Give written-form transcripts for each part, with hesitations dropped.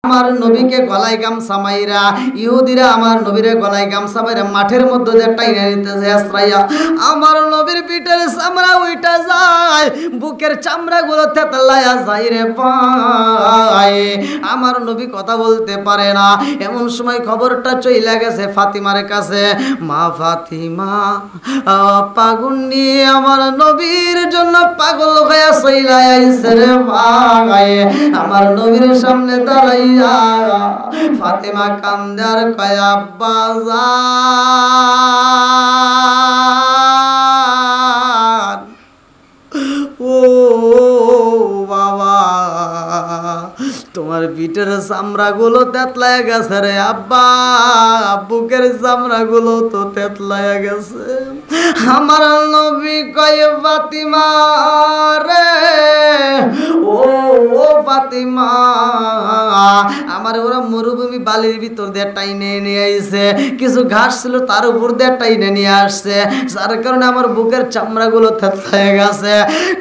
আমার নবীকে গলায় গামছা মাইরা ইহুদিরা আমার নবীরে গলায় গামছা মাইরা মাঠের মধ্যে যে টাইনা নিতেছে আশ্রাইয়া আমার নবীর পিঠের চামড়া উইটা যায় বুকের চামড়াগুলো থেতলায়া যায় রে ভাই আমার নবী কথা বলতে পারে না এমন সময় খবরটা চইলা গেছে ফাতিমার কাছে মা ফাতিমা পাগুন্নি আমার নবীর জন্য পাগল হয়ে চইলা আইছে রে ভাই আমার নবীর সামনে দাঁড়াইয়া ফাতিমা কান্দে আর কয় আব্বা জান ও বাবা তোমার পিঠের চামড়াগুলো তেতলায় গেছে রে আব্বা বুকের চামড়াগুলো তো তেতলায় গেছে আমার নবী কয় ফাতিমা রে ও ফাতিমা আমার ওরা মরুভূমি বালির ভিতর দিয়ে টাইনে নিয়ে আইছে কিছু ঘাস ছিল তার উপর দিয়ে টাইনে নিয়ে আসছে যার কারণে আমার বুকের চামড়াগুলো থেতলায় গেছে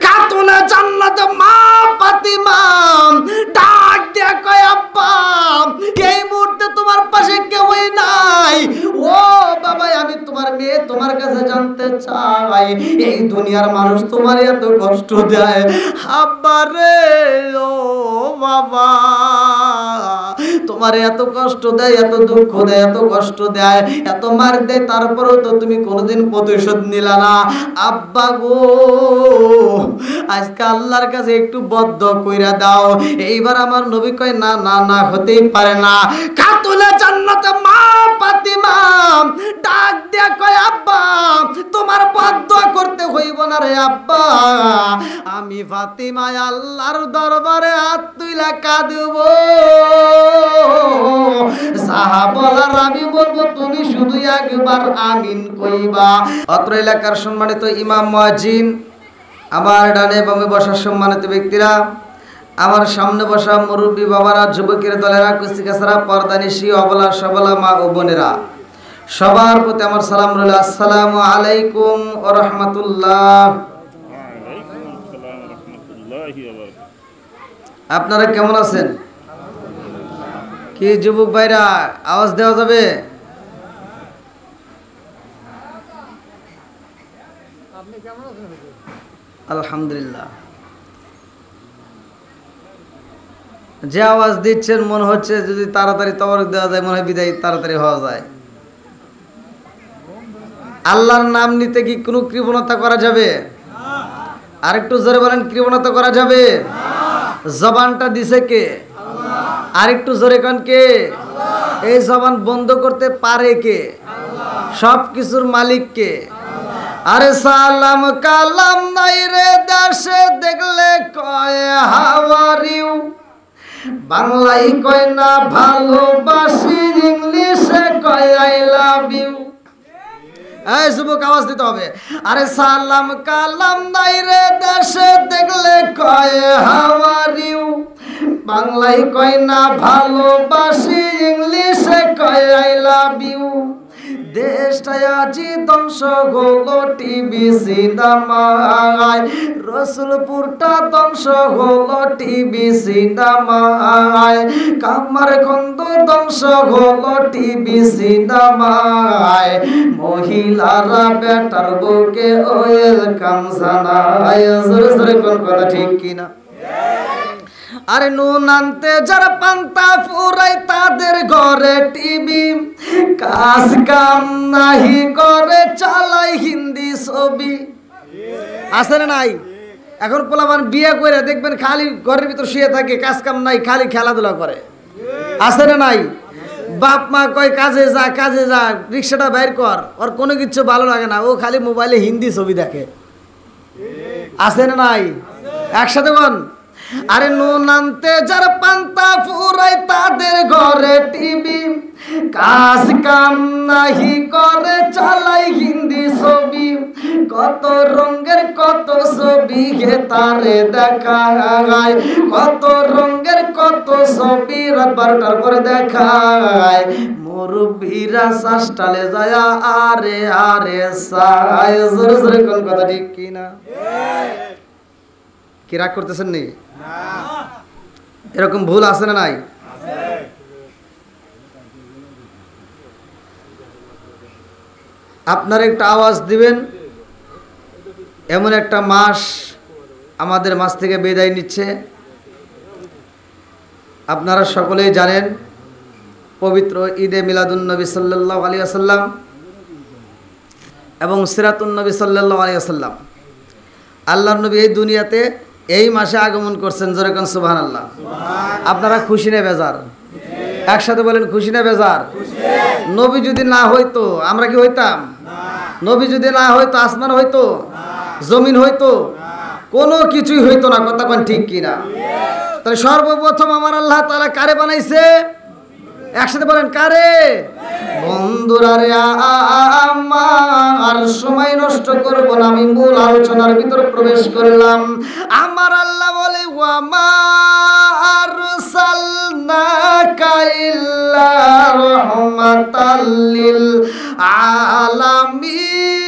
খাতুনে জান্নাতে মা ফাতিমা ডাক দিয়ে কয় আব্বা এই মুহূর্তে তোমার পাশে কেউই নাই ও বাবা আমি তোমার মেয়ে তোমার কাছে জানতে চাই এই দুনিয়ার মানুষ তোমার এত কষ্ট দেয় আব্বা রে ও বাবা তোমার এত কষ্ট দেয় এত দুঃখ দেয় এত কষ্ট দেয় এত মার দেয় তারপরেও তো তুমি কোনোদিন প্রতিশোধ নিলা না আব্বা গো আজকে আল্লাহর কাছে একটু বদ্ধ কইরা দাও এইবার আমার নবী কয় না না না হতেই পারে না খাতুনে জান্নাতে মা ফাতিমা ডাক দিয়া কয় আব্বা তোমার বদ্ধ করতে হইব না রে আব্বা আমি ফাতিমা আল্লাহর দরবারে হাত তুইলা কাঁদবো সাহা বলার আমি বলবো তুমি শুধু একবার আমিন কইবা অত্র এলাকার সম্মানিত ইমাম মুয়াজ্জিন আমার ডানে বামে বসা সম্মানিত ব্যক্তিরা আমার সামনে বসা মুরব্বী বাবারা যুবকের দলেরা কুস্তিকাছাড়া পর্দানিশী অবলা সবলা মা ও বোনেরা সবার প্রতি আমার সালাম রইল আসসালামু আলাইকুম ওয়া রাহমাতুল্লাহ আপনারা কেমন আছেন কি যুবক ভাইরা আওয়াজ দেওয়া যাবে আপনি কেমন আছেন আলহামদুলিল্লাহ যে আওয়াজ দিচ্ছেন মনে হচ্ছে যদি তাড়াতাড়ি তবরক দেওয়া যায় মনে হয় বিদায় তাড়াতাড়ি হওয়া যায় আল্লাহর নাম নিতে কি কোনো কৃপণতা করা যাবে আরেকটু জোরে বলেন কৃপণতা করা যাবে জবানটা দিছে কে আরেকটু জোরে কোন কে এই জবান বন্ধ করতে পারে কে সব কিছুর মালিক কে আরে সালাম কালাম নাই রে দেশে দেখলে কয় হাউ আর ইউ বাংলায় কয় না ভালোবাসি ইংলিশে কয় আই লাভ ইউ এই যুবক আওয়াজ দিতে হবে আরে সালাম কালাম নাই রে দেশে দেখলে কয় হাউ আর ইউ বাংলায় কয় না ভালোবাসি ইংলিশে কয় আই লাভ ইউ দেশটা আজি ধ্বংস হলো টিভি সিনেমায় রসুলপুরটা ধ্বংস হলো টিভি সিনেমায় কামারখন্দ ধ্বংস হলো টিভি সিনেমায় মহিলারা বেটার বুকে ওয়েলকাম জানায় জোরে জোরে কোন কথা ঠিক কিনা আরে নুন আনতে যারা পান্তা ফুরাই তাদের ঘরে টিভি কাজ কাম নাহি করে চালাই হিন্দি ছবি আছে না নাই এখন পোলাপান বিয়ে করে দেখবেন খালি ঘরের ভিতর শুয়ে থাকে কাজ কাম নাই খালি খেলাধুলা করে আছে না নাই বাপ মা কয় কাজে যা রিক্সাটা বাইর কর ওর কোনো কিছু ভালো লাগে না ও খালি মোবাইলে হিন্দি ছবি দেখে আছে না নাই একসাথে কোন আরে নুন আনতে যারা পান্তা ফুরাই তাদের ঘরে টিভি কাজ কাম নাহি করে চালাই হিন্দি ছবি কত রঙের কত ছবি হে তারে দেখায় কত রঙের কত ছবি রাত 12টার পরে দেখায় মুরব্বীরা শাস্তালে যায় আরে আরে সায় জোরে জোরে কোন কথা ঠিক কিনা কি রাগ করতেছেন নি এরকম ভুল আছে না নাই আপনারা একটা আওয়াজ দিবেন, এমন একটা মাস আমাদের মাছ থেকে বিদায় নিচ্ছে। আপনারা সকলেই জানেন পবিত্র ঈদে মিলাদুন্নবী সাল্লাল্লাহু আলাইহি ওয়াসাল্লাম এবং সিরাতুন্নবী সাল্লাল্লাহু আলাইহি ওয়াসাল্লাম, আল্লাহর নবী এই দুনিয়াতে এই মাসে আগমন করছেন। জোরে কোন সুবহানাল্লাহ। আপনারা খুশি না বেজার? একসাথে বলেন খুশি না বেজার? নবী যদি না হইতো আমরা কি হইতাম? নবী যদি না হইতো আসমান হইতো, জমিন হইতো, কোনো কিছুই হইতো না। কথা কোন ঠিক কিনা? তাহলে সর্বপ্রথম আমার আল্লাহ তাআলা কারে বানাইছে? একসাথে বলেন কারে? বন্ধুরা রে আমার সময় নষ্ট করব না, আমি মূল আলোচনার ভিতর প্রবেশ করলাম। আমার আল্লাহ বলে ওয়া মা আরসালনাকা ইল্লা রাহমাতাল লিল আলামিন।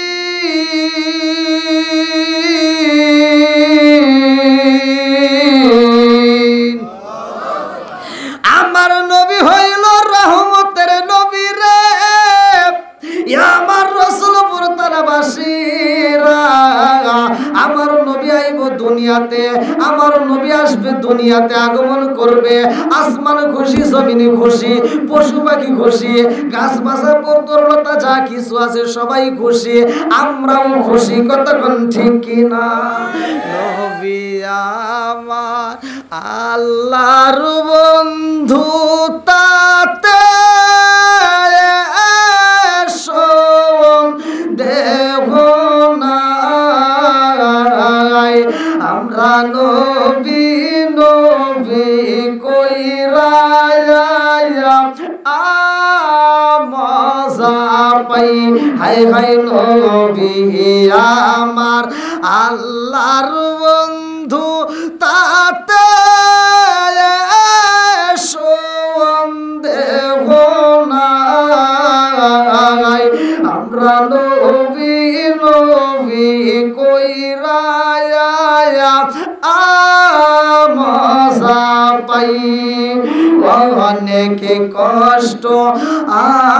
আমার নবী হইল রহমতের নবী রে, আমার রাসূলপুর তারাবাসীরা। আমার নবী আইব দুনিয়াতে, আমার নবী আসবে দুনিয়াতে, আগমন করবে। আসমান খুশি, জমিন খুশি, পশু পাখি খুশি, গাছ পাতা পর্বতলতা যা কিছু আছে সবাই খুশি, আমরাও খুশি। কতক্ষণ ঠিক কিনা? নবী আমার আল্লাহর বন্ধু, তাতে দেহ নাই আমরা নবী নবী কইরা মজা পাই। হাই হাই নবী আমার আল্লাহর বন্ধু, তাতে সন্দেহ নাই আমরা নবী নবী কইরা মজা পাই। অনেক কষ্ট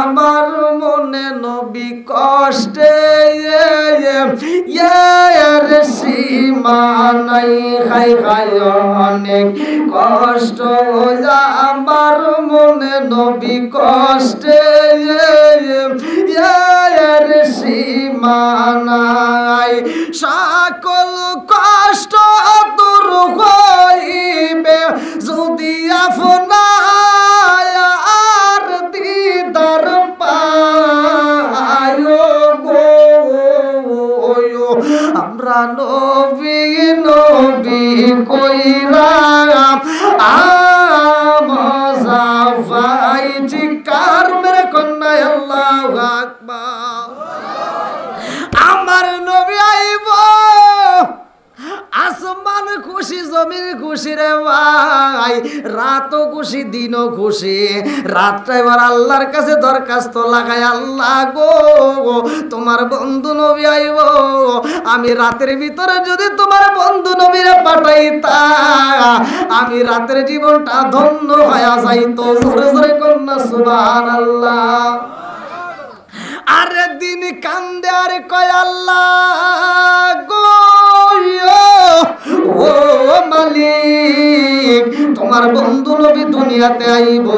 আমার মনে নবী কষ্টে সীমা নাই। খাই খাই অনেক কষ্ট আমার মনে নবী কষ্টে সীমা নাই। সকল কষ্ট দূর হইবে যদি আপনার দিদার পায় গো। আমরা নবী নবী কইরা মজা পাই। চিৎকার মেরে কন্যা আল্লাহু আকবার। আমার নবী আইব, আসমান খুশি, জমিন খুশি রে ভাই, রাতও খুশি, দিনও খুশি। রাতটা এবার আল্লাহর কাছে দরখাস্ত লাগাই, আল্লাহ গো তোমার বন্ধু নবী আইব, আমি রাতের ভিতরে যদি তোমার বন্ধু নবীরে পাঠাইতা, আমি রাতের জীবনটা ধন্য হয়ে যাইতো। জোরে জোরে কন্যা সুবহানাল্লাহ। আরে দিন কান্দে আর কয় আল্লাহ গো ও মালিক, তোমার বন্ধু নবী দুনিয়াতে আইব,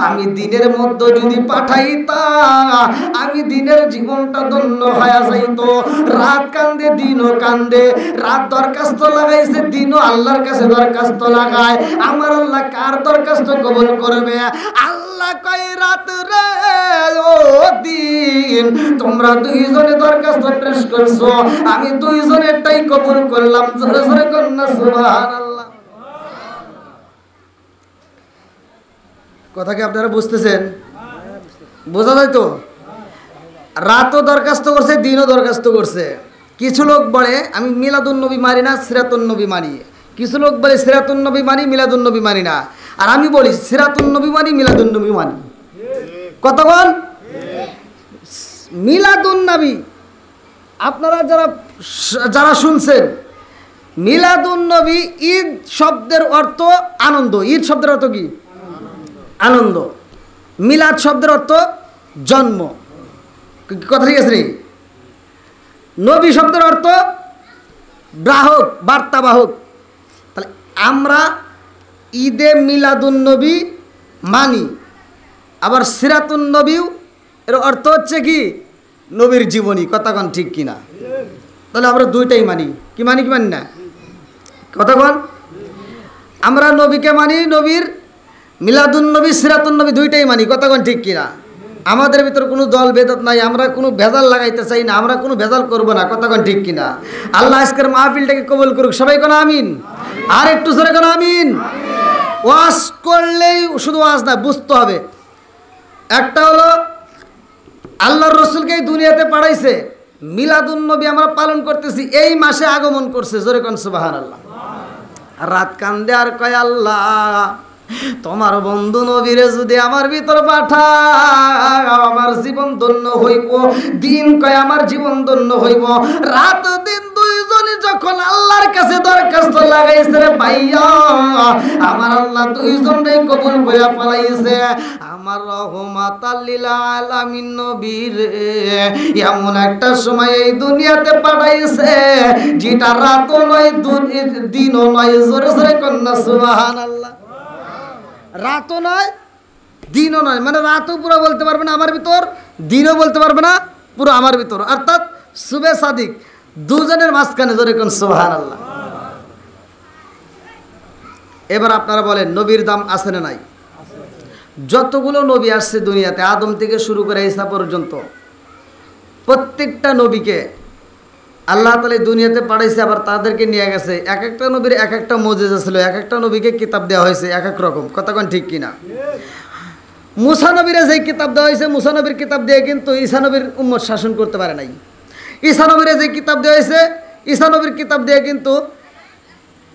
আমি দিনের মধ্যে যদি পাঠাইতা, আমি দিনের জীবনটা ধন্য হয়ে যাইতো। রাত কান্দে, দিনও কান্দে। রাত দরখাস্ত লাগাইছে, দিনও আল্লাহর কাছে দরখাস্ত লাগায়। আমার আল্লাহ কার দরখাস্ত কবুল করবে? আল্লাহ কয় রাত রে ও দিন, তোমরা দুইজনে দরখাস্ত পেশ করছো, আমি দুইজনেরটাই কবুল করলাম। জোরে জোরে কন্যা সুবহানাল্লাহ। কথা কি আপনারা বুঝতেছেন? বোঝা যায় তো? রাতও দরখাস্ত করছে, দিনও দরখাস্ত করছে। কিছু লোক বলে আমি মিলাদুন্নবী মানি না, সিরাতুন্নবী মানি। কিছু লোক বলে সিরাতুন্নবী মানি, মিলাদুন্নবী মানি না। আর আমি বলি সিরাতুন্নবী মানি, মিলাদুন্নবী মানি। কতক্ষণ? মিলাদুন্নবী আপনারা যারা শুনছেন, মিলাদুন্নবী ঈদ শব্দের অর্থ আনন্দ। ঈদ শব্দের অর্থ কি? আনন্দ। মিলাদ শব্দের অর্থ জন্ম, কথা ঠিক আছে নি? নবী শব্দের অর্থ গ্রাহক, বার্তাবাহক। তাহলে আমরা ঈদে মিলাদুন নবী মানি, আবার সিরাতুন নবীও এর অর্থ হচ্ছে কি নবীর জীবনী, কথাক্ষণ ঠিক কিনা? তাহলে আমরা দুইটাই মানি। কি মানি কি মানি না? কথাক্ষণ আমরা নবীকে মানি, নবীর মিলাদুন নবী সিরাতুন নবী দুইটাই মানি, কথাক্ষণ ঠিক কিনা? আমাদের ভিতর কোনো দল বেদাত নাই, আমরা কোনো ভেজাল লাগাইতে চাই না, আমরা কোনো ভেজাল করব না, কথাক্ষণ ঠিক কিনা? আল্লাহ আজকের মাহফিলটাকে কবুল করুক, সবাই কোন আমিন। আর একটু জোরে কোন আমিন। ওয়াজ করলেই শুধু ওয়াজ না, বুঝতে হবে। একটা হলো আল্লাহর রসুলকে এই দুনিয়াতে পাঠাইছে, মিলাদুন নবী আমরা পালন করতেছি, এই মাসে আগমন করছে, জোরে কোন সুবহানাল্লাহ। রাত কান্দে আর কয় আল্লাহ তোমার বন্ধু নবীরে যদি আমার ভিতর পাঠাও আমার জীবন ধন্য হইব। দিন কয় আমার জীবন ধন্য হইব। রাত দিন দুইজনই যখন আল্লাহর কাছে দরখাস্ত লাগাইছে রে ভাইয়া, আমার আল্লাহ দুইজনই কবুল করে ফেলাইছে। আমার রহমাতাল লিল আলামিন নবীর এমন একটা সময় এই দুনিয়াতে পাঠাইছে যেটা রাতও নয় দিনও নয়, জোরে জোরে কন্যা সুবহানাল্লাহ। রাতও নয় দিনও নয়, মানে রাতও পুরো বলতে পারবে না আমার ভিতর, দিনও বলতে পারবে না পুরো আমার ভিতর, অর্থাৎ সুবে সাদিক দুজনের মাঝখানে, জোরে কোন সুবহানাল্লাহ। এবার আপনারা বলেন নবীর দাম আছে না নাই? যতগুলো নবী আসছে দুনিয়াতে আদম থেকে শুরু করে ঈসা পর্যন্ত, প্রত্যেকটা নবীকে আল্লাহ তাআলা দুনিয়াতে পাঠাইছে, আবার তাদেরকে নিয়ে গেছে। এক একটা নবীর এক একটা মুজিজা ছিল, এক একটা নবীকে কিতাব দেওয়া হয়েছে এক এক রকম, কথাক্ষণ ঠিক কিনা? মুসা নবীরে যেই কিতাব দেওয়া হয়েছে, মুসা নবীর কিতাব দিয়ে কিন্তু ঈসা নবীর উম্মত শাসন করতে পারে নাই। ঈসা নবীরে যে কিতাব দেওয়া হয়েছে, ঈসা নবীর কিতাব দিয়ে কিন্তু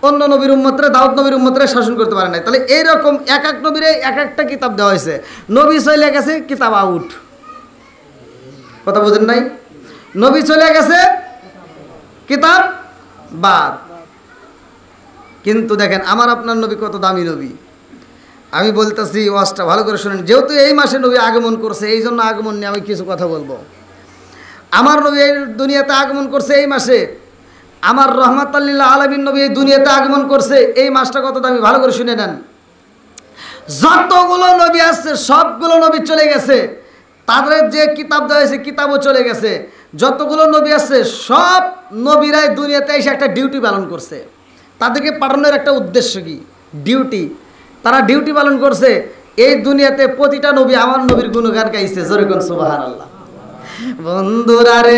অন্য নবীর উম্মতরা, দাউদ নবীর উম্মতরা শাসন করতে পারে নাই। তাহলে এইরকম এক এক নবীরে এক একটা কিতাব দেওয়া হয়েছে। নবী চলে গেছে, কিতাব আউট, কথা বুঝেন নাই? নবী চলে গেছে, কিতাব বাদ। কিন্তু দেখেন আমার আপনার নবী কত দামি নবী। আমি বলতেছি ওয়াজটা ভালো করে শুনেন, যেহেতু এই মাসে নবী আগমন করছে এই জন্য আগমন নিয়ে আমি কিছু কথা বলবো। আমার নবী এই দুনিয়াতে আগমন করছে এই মাসে, আমার রহমাতাল লিল আলামিন নবী এই দুনিয়াতে আগমন করছে এই মাসটা কত দামি, ভালো করে শুনে নেন। যতগুলো নবী আসছে সবগুলো নবী চলে গেছে, তাদের যে কিতাব দেওয়া হয়েছে কিতাবও চলে গেছে। যতগুলো নবী আসছে সব নবীরাই দুনিয়াতে এসে একটা ডিউটি পালন করছে। তাদেরকে পাঠানোর একটা উদ্দেশ্য কি? ডিউটি। তারা ডিউটি পালন করছে। এই দুনিয়াতে প্রতিটা নবী আমার নবীর গুণগান গাইছে, জোরে কোন সুবহানাল্লাহ। বন্ধুরা রে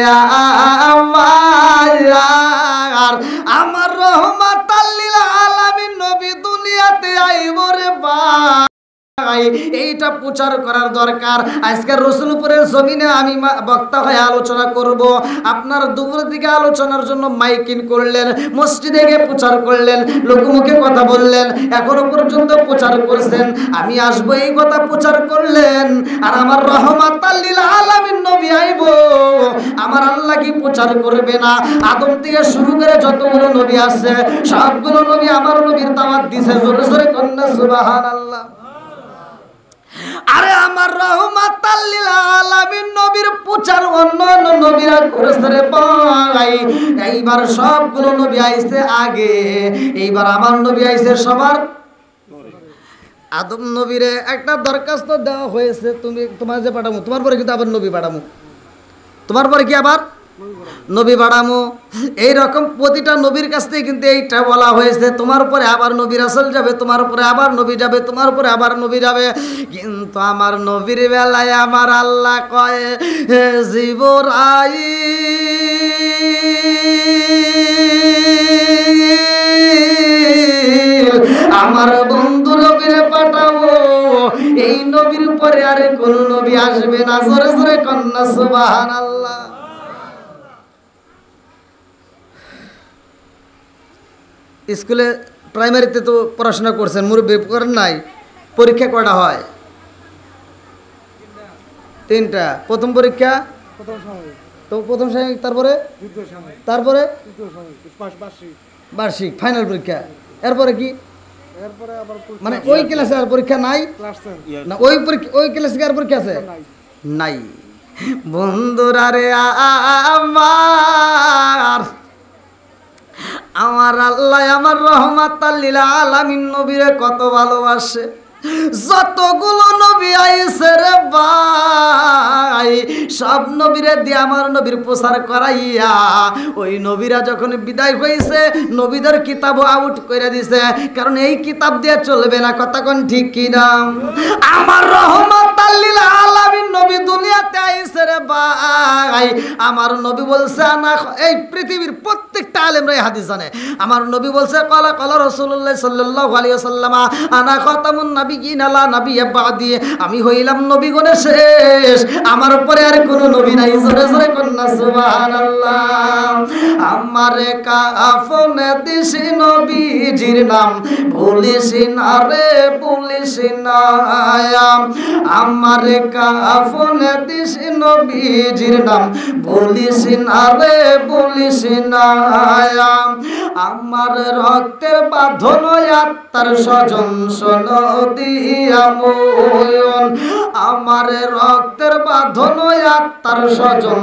আমার রহমাতাল লিল আলামিন নবী দুনিয়াতে আইব রে ভাই, এইটা প্রচার করার দরকার। আজকের রসুলপুরের জমিনে আমি বক্তা হয়ে আলোচনা করব। আপনার দুপুরের দিকে আলোচনার জন্য মাইকিং করলেন, মসজিদে গিয়ে প্রচার করলেন, লোকমুখে কথা বললেন, এখনো পর্যন্ত প্রচার করছেন। আমি আসবো এই কথা প্রচার করলেন, আর আমার রহমাতাল লিল আলামিন নবী আইব, আমার আল্লাহ কি প্রচার করবে না? আদম থেকে শুরু করে যতগুলো নবী আছে সবগুলো নবী আমার নবীর দাওয়াত দিছে, জোরে জোরে কন্যা সুবহানাল্লাহ। আরে আমার রহমাতাল লিল আলামিন নবীর প্রচার অন্যান্য নবীরা করেছে রে ভাই। এইবার সবগুলো নবী আইছে আগে, এইবার আমার নবী আইছে সবার। আদম নবীরে একটা দরখাস্ত দেওয়া হয়েছে, তুমি তোমার যে পাঠামো, তোমার পরে কিন্তু আবার নবী পাঠামো, তোমার পরে কি আবার নবী বাড়ামো। এইরকম প্রতিটা নবীর কাছ থেকে কিন্তু এইটা বলা হয়েছে, তোমার উপরে আবার নবী রাসূল যাবে, তোমার উপরে আবার নবী যাবে, তোমার উপরে আবার নবী যাবে। কিন্তু আমার নবীর বেলায় আমার আল্লাহ কয় জিবরাইল আমার বন্ধু নবীরে পাঠাবো, এই নবীর পরে আর কোন নবী আসবে না, জোরে জোরে কন্যা সুবহানাল্লাহ। স্কুলে প্রাইমারিতে তো পড়াশোনা করছেন, মুরব্বী করেন নাই? পরীক্ষা কয়টা হয়? তিনটা। প্রথম পরীক্ষা তো প্রথম সাময়িক, তারপরে তারপরে বার্ষিক ফাইনাল পরীক্ষা, এরপরে কি মানে ওই ক্লাসে আর পরীক্ষা নাই না, ওই ক্লাসে আর পরীক্ষা আছে নাই। বন্ধুরা রে আমার আল্লাহ আমার রহমাতাল লিল আলামিন নবীরে কত ভালোবাসে। যতগুলো নবী আইছে রে ভাই, সব নবীরে দিয়ে আমার নবীর প্রচার করাইয়া ওই নবীরা যখন বিদায় হয়েছে নবীদের কিতাব আউট করে দিছে, কারণ এই কিতাব দিয়ে চলবে না। কথা কোন ঠিক কি না? আমার রহমাতাল লিল আলামিন নবী দুনিয়াতে আইছে রে ভাই, আমার নবী বলছে না, এই পৃথিবীর প্রত্যেকটা আলেমরা এই হাদিস জানে। আমার নবী বলছে ক্বালা ক্বালা রাসূলুল্লাহ সাল্লাল্লাহু আলাইহি ওয়াসাল্লাম আনা খাতামুন নাবিয়্যিন লা নাবিয়্যা বাদি, আমি হইলাম নবীগণের শেষ, আমার পরে আর কোনো নবী নাই। জোরে জোরে কন্না সুবহানাল্লাহ। আমারে কাফনে দিছি নবীজির নাম, ভুলিস না রে ভুলিস না। আমারে কাফনে দিছি নবীজির নাম, ভুলিস না রে ভুলিস না। আমার রক্তের বাঁধন আত্মার স্বজন দিয়া ময়ন, আমার রক্তের বাঁধন আত্মার স্বজন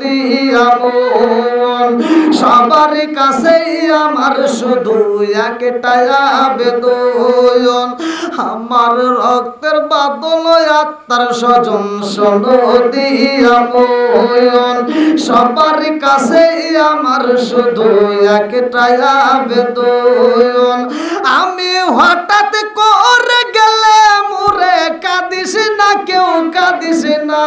দিয়া ময়ন। সবার কাছে আমার শুধু একটাই আবেদন, আমার রক্তের বাঁধন আত্মার স্বজন দিয়া ময়ন। সবার কাছে আমার শুধু একটাই আবেদন, আমি হঠাৎ করে গেলে মোরে কাঁদিস না, কেউ কাঁদিস না।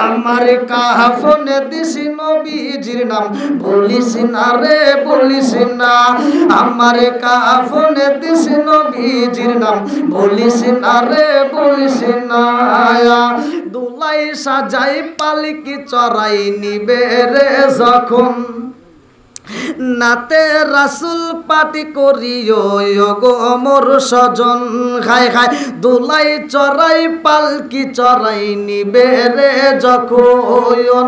আমার কাফনে দিছি নবীজির নাম, বলিস না রে বলিস না। আমার কাফনে দিছি নবীজির নাম, বলিস না রে বলিস না। দুলাই সাজাই পালকি চড়াই নিবে রে যখন, নাতে রাসুল পাটি করিও গো মোর স্বজন। খায় খায় দুলাই চড়াই পালকি চড়াই নিবে রে যখন,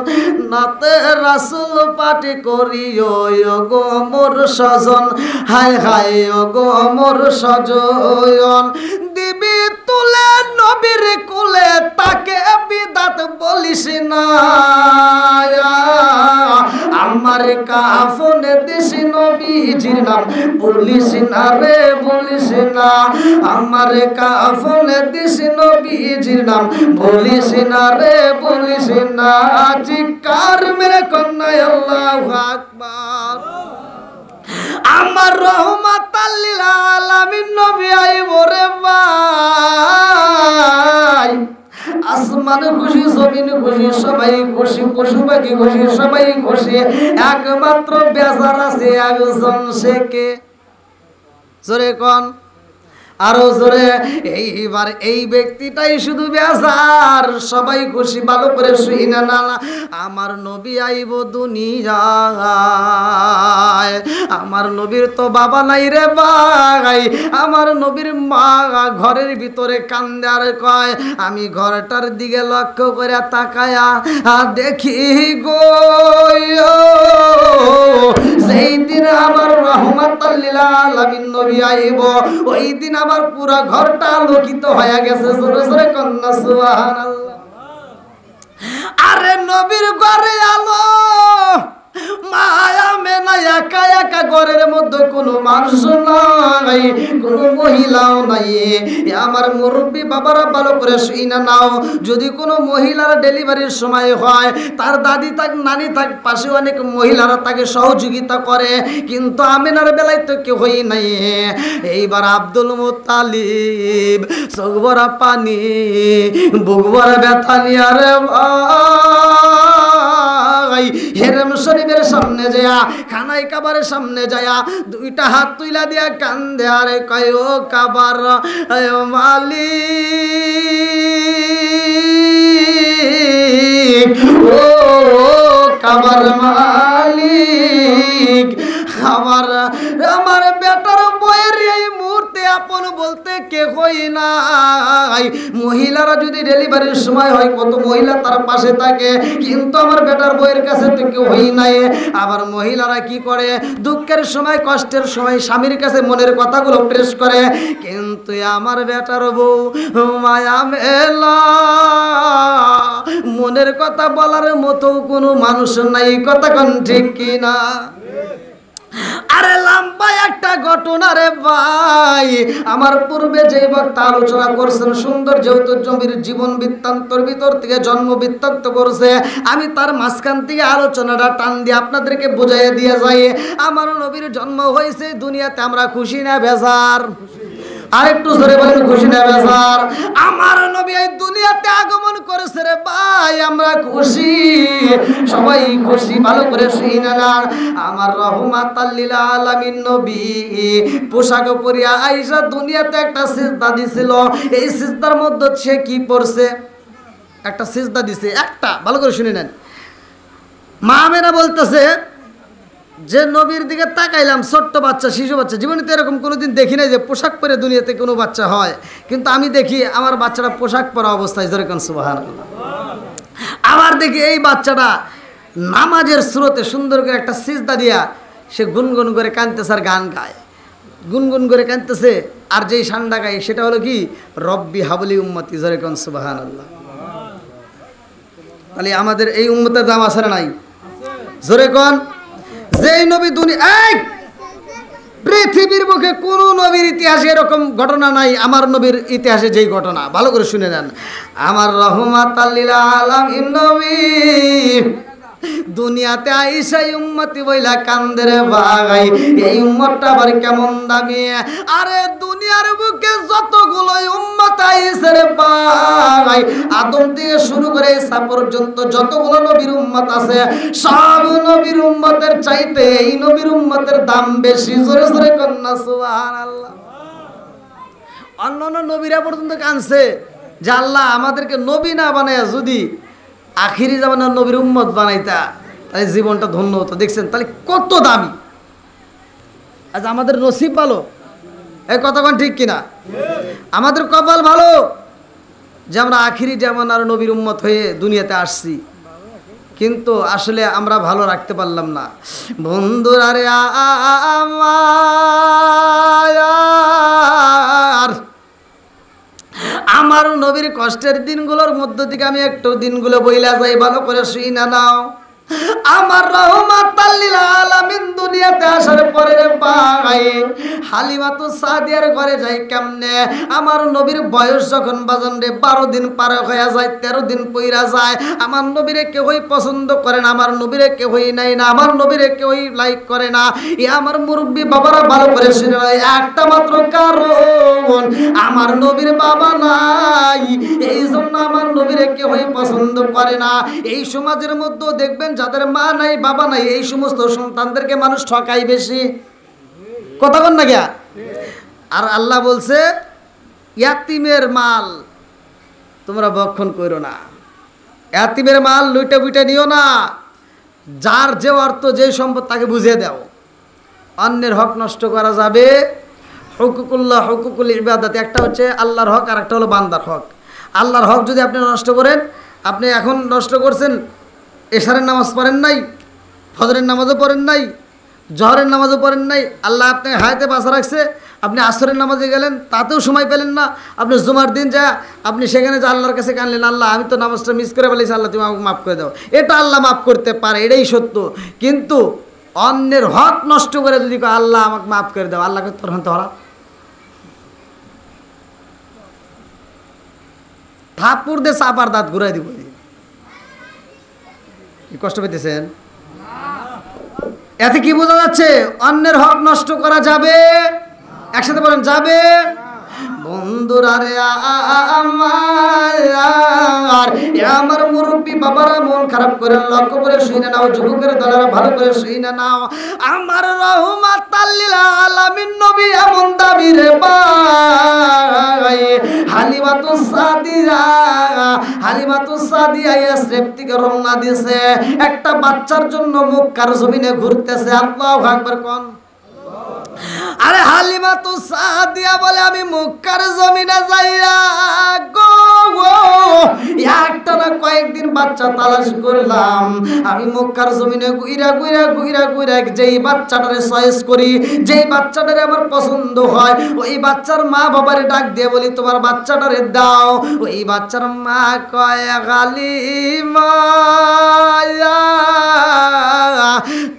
নাতে রাসুল পাটি করিও গো মোর স্বজন। হায় হায় গো মোর স্বজন, দিবি তুলে নবীর কুলে তাকে বিদাত বলিস না। আমার কাফনে দিছি নবীজির নাম, বলিস না রে বলিস না। আমার কাফনে দিছি নবীজির নাম, বলিস না রে বলিস না। চিৎকার মেরে কন্যা আল্লাহু আকবার। আমার রহমাতাল লিল আলামিন নবী আইব রে ভাই, আসমান খুশি জমিন খুশি সবাই খুশি, পশু পাখি খুশি সবাই খুশি, একমাত্র বেজার আছে একজন, সে কে? জোরে কোন, আরো জোরে। এইবার এই ব্যক্তিটাই শুধু বেজার, সবাই খুশি। ভালো করে শুই না না, আমার নবী আইব দুনিয়ায়। আমার নবীর তো বাবা নাই রে ভাই, আমার নবীর মা ঘরের ভিতরে কান্দে আর কয়, আমি ঘরটার দিকে লক্ষ্য করে তাকায়া দেখি গো, সেই দিন আমার রহমাতাল লিল আলামিন নবী আইব, ওই দিন আমার পুরো ঘরটা আলোকিত হয়ে গেছে। জোরে জোরে কন্যা সুবহানাল্লাহ। আরে নবীর ঘরে আলো, মায়া মেনা একা একা ঘরের মধ্যে কোনো মানুষ নাই, কোনো মহিলাও নাই। আমার মুরব্বী বাবারা ভালো করে শুই না নাও, যদি কোনো মহিলার ডেলিভারির সময় হয়, তার দাদি থাক নানি থাক পাশে অনেক মহিলারা তাকে সহযোগিতা করে, কিন্তু আমিনার বেলায় তো কেউ হই নাই। এইবার আব্দুল মুত্তালিব চোখ ভরা পানি বুক ভরা ব্যথা নিয়ে রে ভাই হেরেম শরীফের সামনে যায়া, খানায় কাবারের সামনে যায়া দুইটা হাত তুইলা দিয়া কান্দে আরে কয়, ও কাবার মালিক, ও কাবার মালিক, আমার বেটার বইয়ের এই মুহূর্তে আপন বলতে কেহই নাই। মহিলারা যদি ডেলিভারির সময় হয় কত মহিলা তার পাশে থাকে, কিন্তু আমার বেটার বউয়ের কাছে তো কেউই নাই। আবার মহিলারা কি করে, দুঃখের সময় কষ্টের সময় স্বামীর কাছে মনের কথাগুলো প্রেস করে, কিন্তু আমার বেটার বউ মায়া মেলা মনের কথা বলার মতো কোনো মানুষ নাই। কথা কোন ঠিক কিনা? আরে লম্বা একটা ঘটনা রে ভাই, আমার পূর্বে যে বক্তা আলোচনা করছেন সুন্দর যেহেতু জমির জীবন বৃত্তান্তর ভিতর থেকে জন্ম বৃত্তান্ত করছে, আমি তার মাঝখান থেকে আলোচনাটা টান দিয়ে আপনাদেরকে বুঝাইয়া দিয়ে যাই। আমার নবীর জন্ম হয়েছে দুনিয়াতে, আমরা খুশি না বেজার? আরেকটু জোরে বলেন, খুশি না বেজার? আমার নবী এই দুনিয়াতে আগমন করেছে রে ভাই, আমরা খুশি, সবাই খুশি। ভালো করে শুনে না, আমার রহমাতাল লিল আলামিন নবী পোশাক পরিয়া আয়েশা দুনিয়াতে একটা সিজদা দিছিল। এই সিজদার মধ্যে সে কি পড়ছে? একটা সিজদা দিছে, একটা। ভালো করে শুনে নেন। মা আমেনা বলতেছে যে নবীর দিকে তাকাইলাম, ছোট্ট বাচ্চা, শিশু বাচ্চা, জীবনে তো এরকম কোনোদিন দেখি নাই যে পোশাক পরে দুনিয়াতে কোনো বাচ্চা হয়, কিন্তু আমি দেখি আমার বাচ্চাটা পোশাক পরা অবস্থায়, যেরকম সুবহানাল্লাহ। আবার দেখি এই বাচ্চাটা নামাজের স্রোতে সুন্দর করে একটা সিজদা দিয়া সে গুনগুন করে কাঁদতেছে আর গান গায়, গুনগুন করে কাঁদতেছে। আর যেই সান্ডা গায় সেটা হলো কি, রব্বি হাবলি উম্মতি, যেরকম সুবহানাল্লাহ। তাহলে আমাদের এই উম্মতের দাম আছে না নাই? জোরে কোন? যেই নবী পৃথিবীর মুখে কোন নবীর ইতিহাসে এরকম ঘটনা নাই আমার নবীর ইতিহাসে যেই ঘটনা। ভালো করে শুনে নেন। আমার রহমাতাল লিল আলামিন নবী দুনিয়াতে আইসা উম্মতি বইলা কান্দে রে ভাই, এই উম্মতটা আবার কেমন দামি। আরে দুনিয়ার বুকে যতগুলো উম্মত আইছে রে ভাই, আদম থেকে শুরু করে ঈসা পর্যন্ত যতগুলো নবীর উম্মত আছে, সব নবীর উম্মতের চাইতে এই নবীর উম্মতের দাম বেশি। জোরে জোরে কন্যা সুবহানাল্লাহ। অন্যান্য নবীরা পর্যন্ত কাঁদছে যে আল্লাহ আমাদেরকে নবী না বানায় যদি আখিরি জামানার নবীর উম্মত বানাইতা তাহলে জীবনটা ধন্য হতো। দেখছেন তাহলে কত দামি। আজ আমাদের নসিব ভালো, এই কথাটা ঠিক কিনা? আমাদের কপাল ভালো যে আমরা আখিরি জামানার নবীর উম্মত হয়ে দুনিয়াতে আসছি, কিন্তু আসলে আমরা ভালো রাখতে পারলাম না। বন্ধুরা রে আমার নবীর কষ্টের দিনগুলোর মধ্য থেকে আমি একটু দিনগুলো বইলা যাই, ভালো করে শুই না নাও। আমার রহমাতাল লিল আলামিন দুনিয়াতে আসার পরে রে ভাই হালিমাতু সাদিয়ার ঘরে যাই কেমনে? আমার নবীর বয়স যখন বাজান রে 12 দিন পার হয়ে যায়, 13 দিন পইরা যায়, আমার নবীরে কেউই পছন্দ করে না, আমার নবীরে কেউই নাই না, আমার নবীরে কেউই লাইক করে না। এ আমার মুরব্বী বাবারা ভালো করে শুনে নাই, একটা মাত্র কারণ আমার নবীর বাবা নাই, এই জন্য আমার নবীরে কেউই পছন্দ করে না। এই সমাজের মধ্যে দেখবেন যাদের মা নাই বাবা নাই এই সমস্ত সন্তানদেরকে মানুষ ঠকাই বেশি। কথা বল না গিয়া? আর আল্লাহ বলছে ইয়াতিমের মাল তোমরা ভক্ষণ করো না, ইয়াতিমের মাল লুইটা বুইটা নিও না, যার যে অর্থ যে সম্পদ তাকে বুঝিয়ে দাও। অন্যের হক নষ্ট করা যাবে, হুকুকুল্লাহ হুকুকুল ইবাদত, একটা হচ্ছে আল্লাহর হক আর একটা হলো বান্দার হক। আল্লাহর হক যদি আপনি নষ্ট করেন, আপনি এখন নষ্ট করছেন, এশারের নামাজ পড়েন নাই, ফজরের নামাজও পড়েন নাই, জহরের নামাজও পড়েন নাই, আল্লাহ আপনাকে হায়াতে বাঁচা রাখছে, আপনি আসরের নামাজে গেলেন তাতেও সময় পেলেন না, আপনি জুমার দিন যা আপনি সেখানে যা আল্লাহর কাছে কানলেন, আল্লাহ আমি তো নামাজটা মিস করে ফেলেছি, আল্লাহ তুমি আমাকে মাফ করে দাও। এটা আল্লাহ মাফ করতে পারে, এটাই সত্য। কিন্তু অন্যের হক নষ্ট করে যদি আল্লাহ আমাকে মাফ করে দাও, আল্লাহকে তখন ধরা থাপ্পড় দিয়ে চাপার দাঁত ঘুরাই দিব। কষ্ট পেতেছেন? এতে কি বোঝা যাচ্ছে? অন্যের হক নষ্ট করা যাবে? একসাথে বলেন যাবে। বন্ধুরা রে আমার মুরব্বী বাবারা মন খারাপ করে লক্ষ্য করে শুনে নাও, যুবকের দলেরা ভালো করে শুনে নাও। আমার রহমাতাল লিল আলামিন নবী এমন দাবি রে ভাই, হালিমাতু সাদিয়া ইয়াসরিব থেকে রওনা দিয়েছে, একটা বাচ্চার জন্য মক্কার জমিনে ঘুরতেছে। আল্লাহু আকবার কোন। আরে হালিমা তো সাদিয়া বলে আমি মক্কার জমিনে যাইয়া গো একটা না কয়েকদিন বাচ্চা তালাশ করলাম। আমি মক্কার জমিনে ঘুইরা ঘুইরা ঘুইরা ঘুইরা যেই বাচ্চাটারে চয়েস করি, যেই বাচ্চাটারে আমার পছন্দ হয়, ওই বাচ্চার মা বাবারে ডাক দিয়ে বলি তোমার বাচ্চাটারে দাও। ওই বাচ্চার মা কয় হালিমা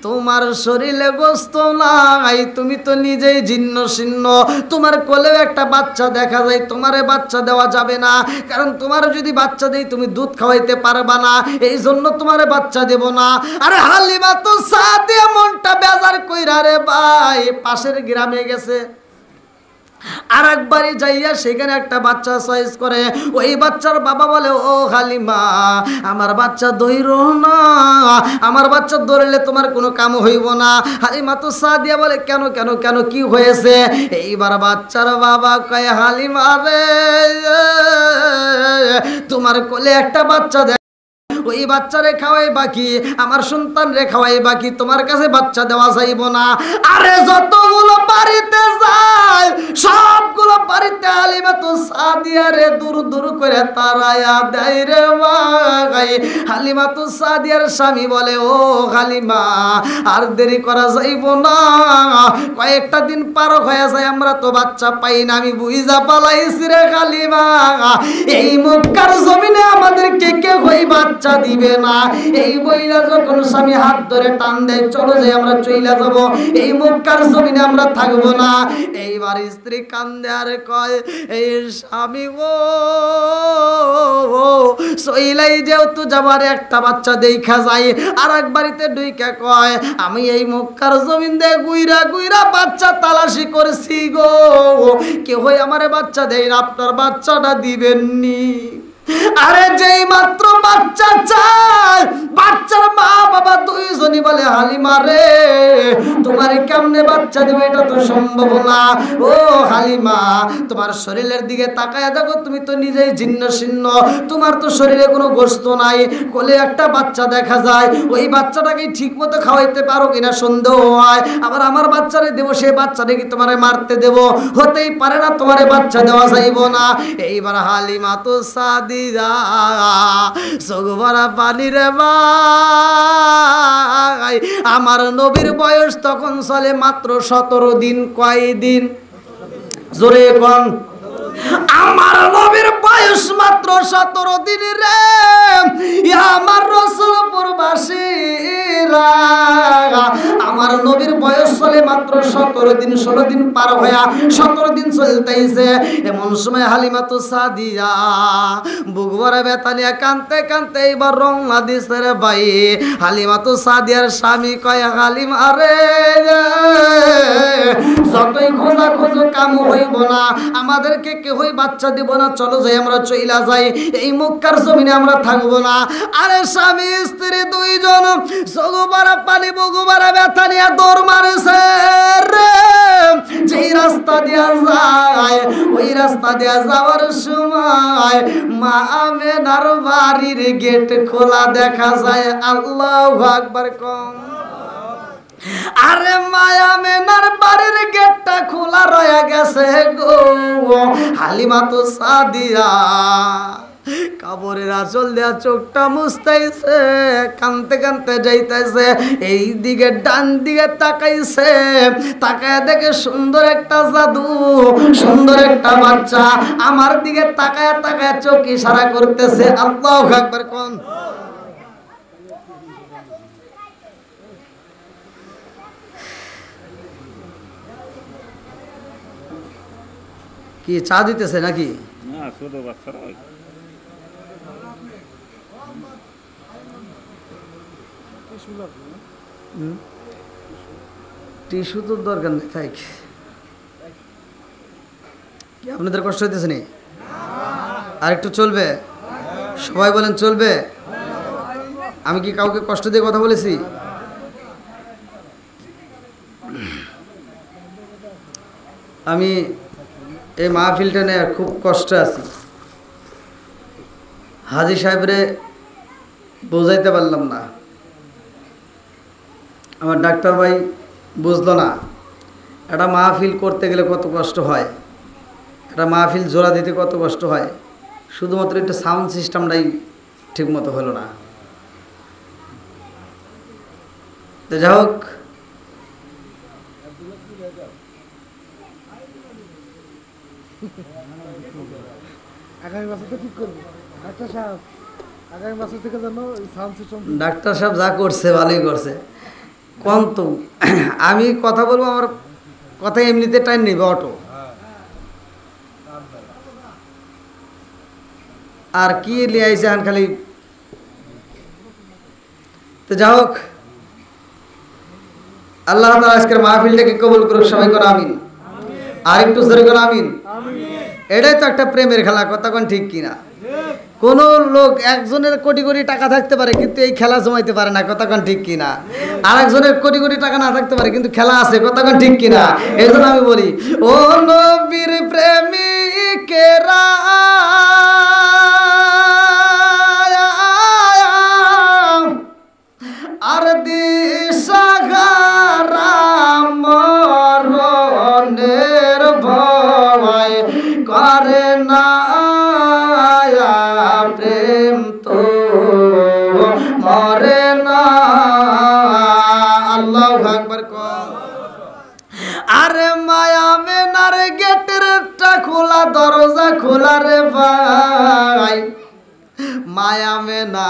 তোমার শরীরে গোস্ত নাই, তুমি তো নিজেই জীর্ণ শীর্ণ, তোমার কোলেও একটা বাচ্চা দেখা যায়, তোমারে বাচ্চা দেওয়া যাবে না, কারণ তোমার যদি বাচ্চা দেই তুমি দুধ খাওয়াইতে পারবা না, এই জন্য তোমারে বাচ্চা দেব না। আরে হালিমা তো সাদিয়া মনটা বেজার কইরা রে ভাই পাশের গ্রামে গেছে, আর একবারই যাইয়া সেখানে একটা বাচ্চা চয়েস করে। ওই বাচ্চার বাবা বলে ও হালিমা আমার বাচ্চা ধইর না, আমার বাচ্চা ধরলে তোমার কোনো কাম হইব না। হালিমা তো সাদিয়া বলে কেন কেন কেন কি হয়েছে? এইবার বাচ্চার বাবা কয় হালিমা রে তোমার কোলে একটা বাচ্চা দেয়, ওই বাচ্চারে খাওয়াই বাকি, আমার সন্তান রে খাওয়াই বাকি, তোমার কাছে বাচ্চা দেওয়া যাইব না। আরে যতগুলো বাড়িতে যায় সবগুলো বাড়িতে হালিমা তো সাদিয়া রে দূর দূর করে তারায়া দেয় রে ভাই। হালিমা তো সাদিয়ার স্বামী বলে ও হালিমা আর দেরি করা যাইব না, কয়েকটা দিন পার হয়ে যায় আমরা তো বাচ্চা পাই না, আমি বুঝা পালাইছি রে হালিমা, এই মক্কার জমিনে আমাদেরকে কেউ হই বাচ্চা দিবে না। এই বইলা যখন স্বামী হাত ধরে টান দেয় চলো যাই আমরা চইলা যাব, এই মক্কার জমিনে আমরা থাকবো না। এইবার স্ত্রী কান্দে আর কয় এই স্বামী গো চইলাই যেহেতু যাবার একটা বাচ্চা দেখা যায়, আর এক বাড়িতে ডুইকা কয় আমি এই মক্কার জমিন দিয়ে গুইরা গুইরা বাচ্চা তালাশি করছি গো, কেউ আমারে বাচ্চা দেয় না, আপনার বাচ্চাটা দিবেননি। আরে যেই মাত্র বাচ্চা চায় বাচ্চার মা বাবা দুইজনই বলে হালিমা রে তোমার কেমনে বাচ্চা দেবে, এটা তো সম্ভব না। ও হালিমা তোমার শরীরের দিকে তাকায় দেখো, তুমি তো নিজেই জীর্ণ শীর্ণ, তোমার তো শরীরে কোনো গোস্ত নাই, কোলে একটা বাচ্চা দেখা যায়, ওই বাচ্চাটাকে ঠিক মতো খাওয়াইতে পারো কিনা সন্দেহ হয়। আবার আমার বাচ্চারে দেবো, সেই বাচ্চাটা কি তোমারে মারতে দেবো? হতেই পারে না, তোমারে বাচ্চা দেওয়া যাইব না। এইবার হালিমা তো সাদিয়া চোখভরা পানি রে ভাই, আমার নবীর বয়স তখন চলে মাত্র 17 দিন। কয়দিন? জোরে কোন। আমার নবীর বয়স মাত্র 17 দিন রে। আমার রাসূল প্রবাসীরা আমার নবীর বয়স চলে মাত্র 17 দিন, 16 দিন পার হইয়া 17 দিন চলতেইছে। এমন সময় হালিমা তো সাদিয়া বুক ভরা ব্যথা নিয়ে কাঁদতে কাঁদতে এইবার রওনা দিছে রে ভাই। হালিমা তো সাদিয়ার স্বামী কয় হালিমা রে যতই খোঁজা খোঁজো কাম হইব না, আমাদেরকে কেউই বাচ্চা দিব না, চলো যাই আমরা চইলা যাই, এই মক্কার জমিনে আমরা থাকবো না। আরে স্বামী স্ত্রী দুইজন চোখভরা পানি বুকভরা ব্যথা নিয়ে দৌড় মারেছে রে। যেই রাস্তা দিয়া যায় ওই রাস্তা দিয়া যাওয়ার সময় মা আমেনার বাড়ির গেট খোলা দেখা যায়। আল্লাহু আকবার কম। আরে মায়া মেনার বাড়ির গেটটা খোলা রয়ে গেছে গো। হালিমা তো সাদিয়া কাপড়ের আঁচল দেয়া চোখটা মুছতেছে, কানতে কানতে যাইতেছে, এই দিকে ডান দিকে তাকাইছে, তাকায় দেখে সুন্দর একটা জাদু, সুন্দর একটা বাচ্চা আমার দিকে তাকায় তাকায় চোখ ইশারা করতেছে। আল্লাহু আকবার কোন। কি চা দিতেছে নাকি? না শুধু বাচ্চারা। টিস্যু তো দরকার নেই, থাক। কি আপনাদের কষ্ট হইতেছে নি? আর একটু চলবে? সবাই বলেন চলবে? আমি কি কাউকে কষ্ট দিয়ে কথা বলেছি? আমি এই মাহফিলটা নিয়ে খুব কষ্টে আছি। হাজী সাহেবরে বোঝাইতে পারলাম না, আমার ডাক্তার ভাই বুঝলো না। একটা মাহফিল করতে গেলে কত কষ্ট হয়, একটা মাহফিল জোড়া দিতে কত কষ্ট হয়, শুধুমাত্র একটা সাউন্ড সিস্টেমটাই ঠিক মতো হলো না। তো যাই হোক, আগামী বছর তো ঠিক করবো ডাক্তার সাহেব, আগামী বছর থেকে যেন সাউন্ড সিস্টেম। ডাক্তার সাহেব যা করছে ভালোই করছে। কোন তো আমি কথা বলবো, আমার কথা এমনিতে টাইম নেবে অটো, আর কি নিয়ে আইসে আন খালি। তো যাই হোক, আল্লাহ তাআলা আজকের মাহফিলটাকে কবুল করুক, সবাই করে আমিন। আর একটু জোরে করে আমিন। এটাই তো একটা প্রেমের খেলা, কথা কোন ঠিক কিনা? কোন লোক একজনের কোটি কোটি টাকা থাকতে পারে কিন্তু এই খেলা জমাইতে পারে না, কথা কোন ঠিক কিনা? আর একজনের কোটি কোটি টাকা না থাকতে পারে কিন্তু খেলা আছে, কথা কোন ঠিক কিনা? এই জন্য আমি বলি, ও নবীর প্রেমিকেরা আর দিশাহারা মরণের ভয় করে না, প্রেম তো মরে না। আল্লাহু আকবার কর। আরে মায়া মেনার গেটের খোলা, দরজা খোলা রে ভাই, মায়া মেনা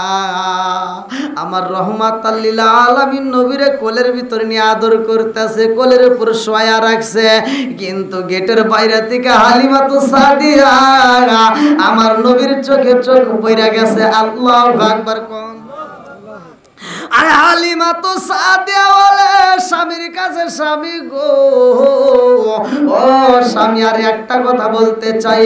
আমার রহমাতাল লিল আলামিন নবীরে কোলের ভিতরে নিয়ে আদর করতেছে, কোলের উপর শোয়া রাখছে, কিন্তু গেটের বাইরে থেকে হালিমাতু সাদিয়া আমার নবীর চোখে চোখ পইরা গেছে। আল্লাহু আকবার কোন। আরে হালিমাতু সাদিয়া বলে স্বামীর কাছে, স্বামী গো, ও স্বামী আর একটা কথা বলতে চাই।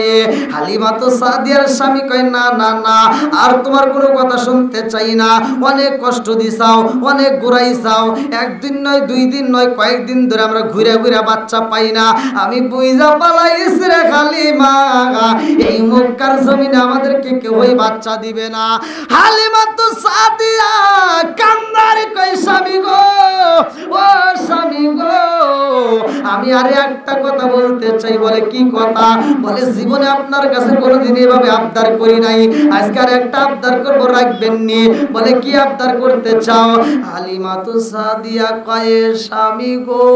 হালিমাতু সাদিয়ার স্বামী কয়, না না না, আর তোমার কোনো কথা শুনতে চাই না, অনেক কষ্ট দিছাও, অনেক ঘুরাইছাও, একদিন নয় দুই দিন নয় কয়েকদিন ধরে আমরা ঘুরে ঘুরে বাচ্চা পাই না, আমি বুইজা পালাইছি রে হালিমা, এই মক্কার জমিনে আমাদেরকে কেউই বাচ্চা দিবে না। হালিমাতু সাদিয়া কান্দারে কই, স্বামী গো, ও স্বামী গো, আমি আরে একটা কথা বলতে চাই। বলে কি কথা? বলে জীবনে আপনার কাছে কোনোদিন এভাবে আবদার করি নাই, আজকে আর একটা আবদার করবো, রাখবেন নি। বলে কি আবদার করতে চাও? হালিমাতু সাদিয়া কয়, স্বামী গো,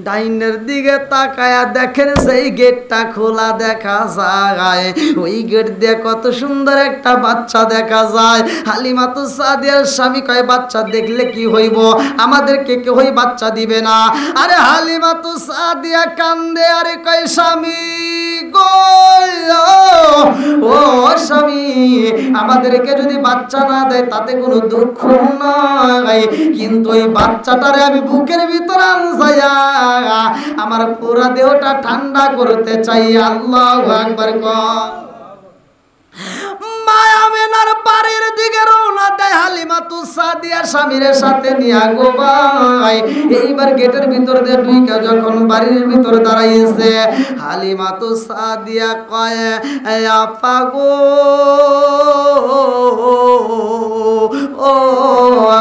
ডাইনের দিকে তাকায়া দেখেন সেই গেটটা খোলা দেখা যায়, ওই গেট দিয়ে কত সুন্দর একটা বাচ্চা দেখা যায়। হালিমাতু সাদিয়ার স্বামী কয়, বাচ্চা দেখলে কি হইব, আমাদেরকে কেউই বাচ্চা দিবে না। আরে হালিমাতু সাদিয়া কান্দে, আরে কয়, স্বামী গো, ও স্বামী, আমাদেরকে যদি বাচ্চা না দেয় তাতে কোনো দুঃখ নাই, কিন্তু ওই বাচ্চাটারে আমি বুকের ভিতর আনসাইয়া আমার পুরা দেহটা ঠান্ডা করতে চাই। আল্লাহু আকবার কর। মায়া মেনার বাড়ির দিকে রওনা দেয় হালিমাতু সাদিয়া স্বামীর সাথে নিয়া গো ভাই। এইবার গেটের ভিতর দিয়ে ঢুইকা যখন বাড়ির ভিতর দাঁড়াইছে, হালিমাতু সাদিয়া কয়, আপা গো, ও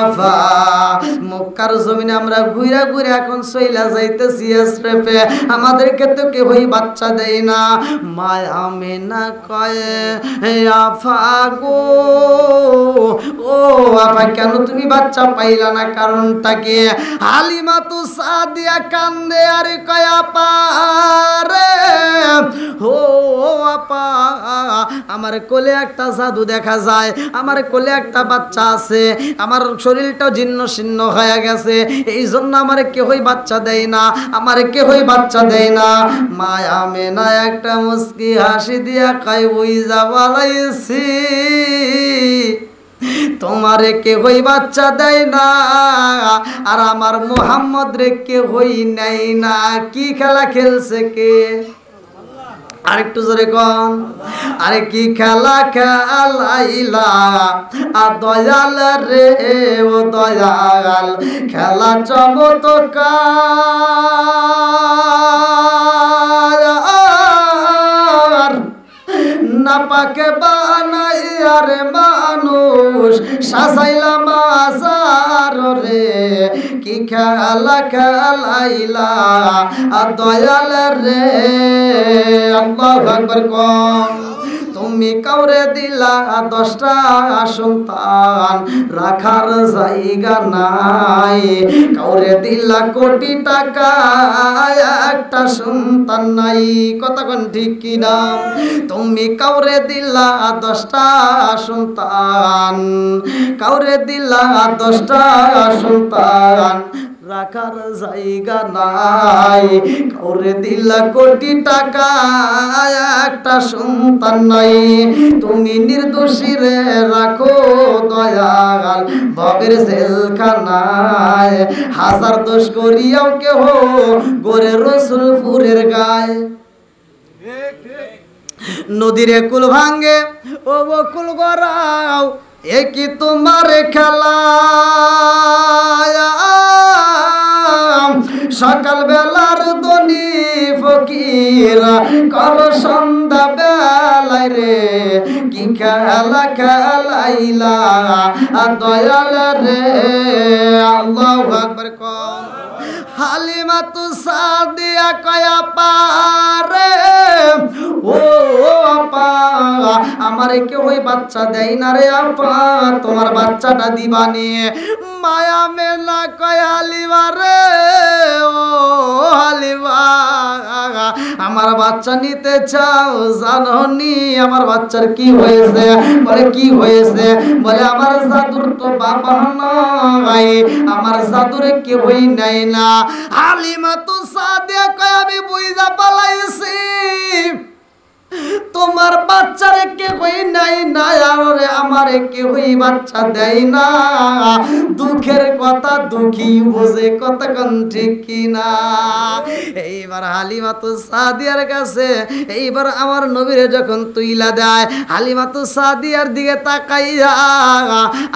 আপা, মক্কার জমিনে আমরা ঘুরা ঘুরে এখন সইলা যাইতেছি এসরেফে, আমাদেরকে তো কেউই বাচ্চা দেয় না। মায়া মেনা কয়, আফা গো, ও আফা, কেন তুমি বাচ্চা পাইলা না, কারণটা কি? হালিমাতু সাদিয়া কান্দে আর কয়, আপা রে, ও আপা, আমার কোলে একটা জাদু দেখা যায়, আমার কোলে একটা বাচ্চা আছে, আমার শরীরটাও জীর্ণ শীর্ণ হয়ে গেছে, এই জন্য আমার কেউই বাচ্চা দেয় না, আমার কেউই বাচ্চা দেয় না। মায়া মেনা একটা মুস্কি হাসি দিয়া কয়, ওই যা বলাইছি, তোমারে কেউই বাচ্চা দেয় না, আর আমার মুহাম্মদ রে কেউই নেয় না। কি খেলা খেলছে কে? আরেকটু জোরে কোন। আরে কি খেলা খেলাইলা দয়াল রে, ও দয়াল, খেলা চমৎকার, না পাকে বানাইয়া রে মানুষ সাজাইলা মাজার রে, কি খেলা খেলাইলা দয়াল রে আল্লাহু আকবার কম তুমি কাউরে দিলা 10টা সন্তান রাখার জায়গা নাই কাউরে দিলা কোটি টাকা একটা সন্তান নাই কতক্ষণ ঠিক কিনা তুমি কাউরে দিলা 10টা সন্তান কাউরে দিলা 10টা সন্তান রাখার জায়গা নাই কাউরে দিলা কোটি টাকা একটা সন্তান নাই তুমি নির্দোষী রে রাখো দয়াল ভবের জেলখানায় হাজার দোষ করিয়াও কেহ গোরে রসুলপুরের গায়ে নদীরে কুল ভাঙ্গে ও বকুল গড়াও এ কি তোমার খেলা সকাল বেলার দনি ফকির কর সন্ধ্যা বেলায় রে কি খেলা খেলাইলা দয়াল রে আল্লাহু আকবার কম হালিমা তু সাদিয়া কয়া পারে ও আপা আমারে কেউ ওই বাচ্চা দেয় না রে আপা তোমার বাচ্চাটা দিবানি মায়া মেলা কয়া হালিমা রে ও হালিমা আমার বাচ্চা নিতে চাও জানোনি আমার বাচ্চার কি হয়েছে বলে কি হয়েছে বলে আমার জাদুর তো বাবা নাই আমার জাদুরে কেউই নাই না হালিমা তো সাদিয়া কয় আমি বুইজা পালাইছি তোমার বাচ্চারে কেউই নাই না আরে আমারে কেউই বাচ্চা দেয় না দুঃখের কথা দুঃখী বোঝে কতক্ষণ ঠিক কিনা এইবার হালিমা তো সাদিয়ার কাছে এইবার আমার নবীরে যখন তুইলা দেয় হালিমা তো সাদিয়ার দিকে তাকাইয়া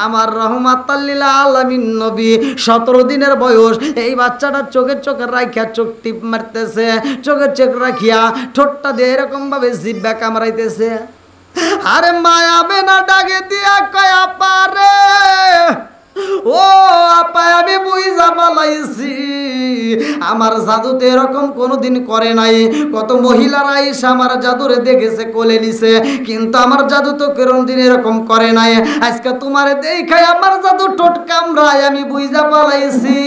আমার রহমাতাল লিল আলামিন নবী 17 দিনের বয়স এই বাচ্চাটা চোখে রাখিয়া চোখ টিপ মারতেছে চোখে চোখ রাখিয়া ঠোঁটটা দিয়ে এরকম ভাবে জিব্বা কামড়াইতেছে আরে মায়া বেনা ডাকে দিয়া কয়া পারে ও আপা আমি বুঝা পালাইছি আমার জাদুতে এরকম কোনোদিন করে নাই কত মহিলারা এসে আমার জাদুরে দেখেছে কোলে নিছে কিন্তু আমার জাদু তো কোনোদিন এরকম করে নাই আজকে তোমারে দেখাই আমার জাদু ঠোঁট কামড়ায় আমি বুঝা পালাইছি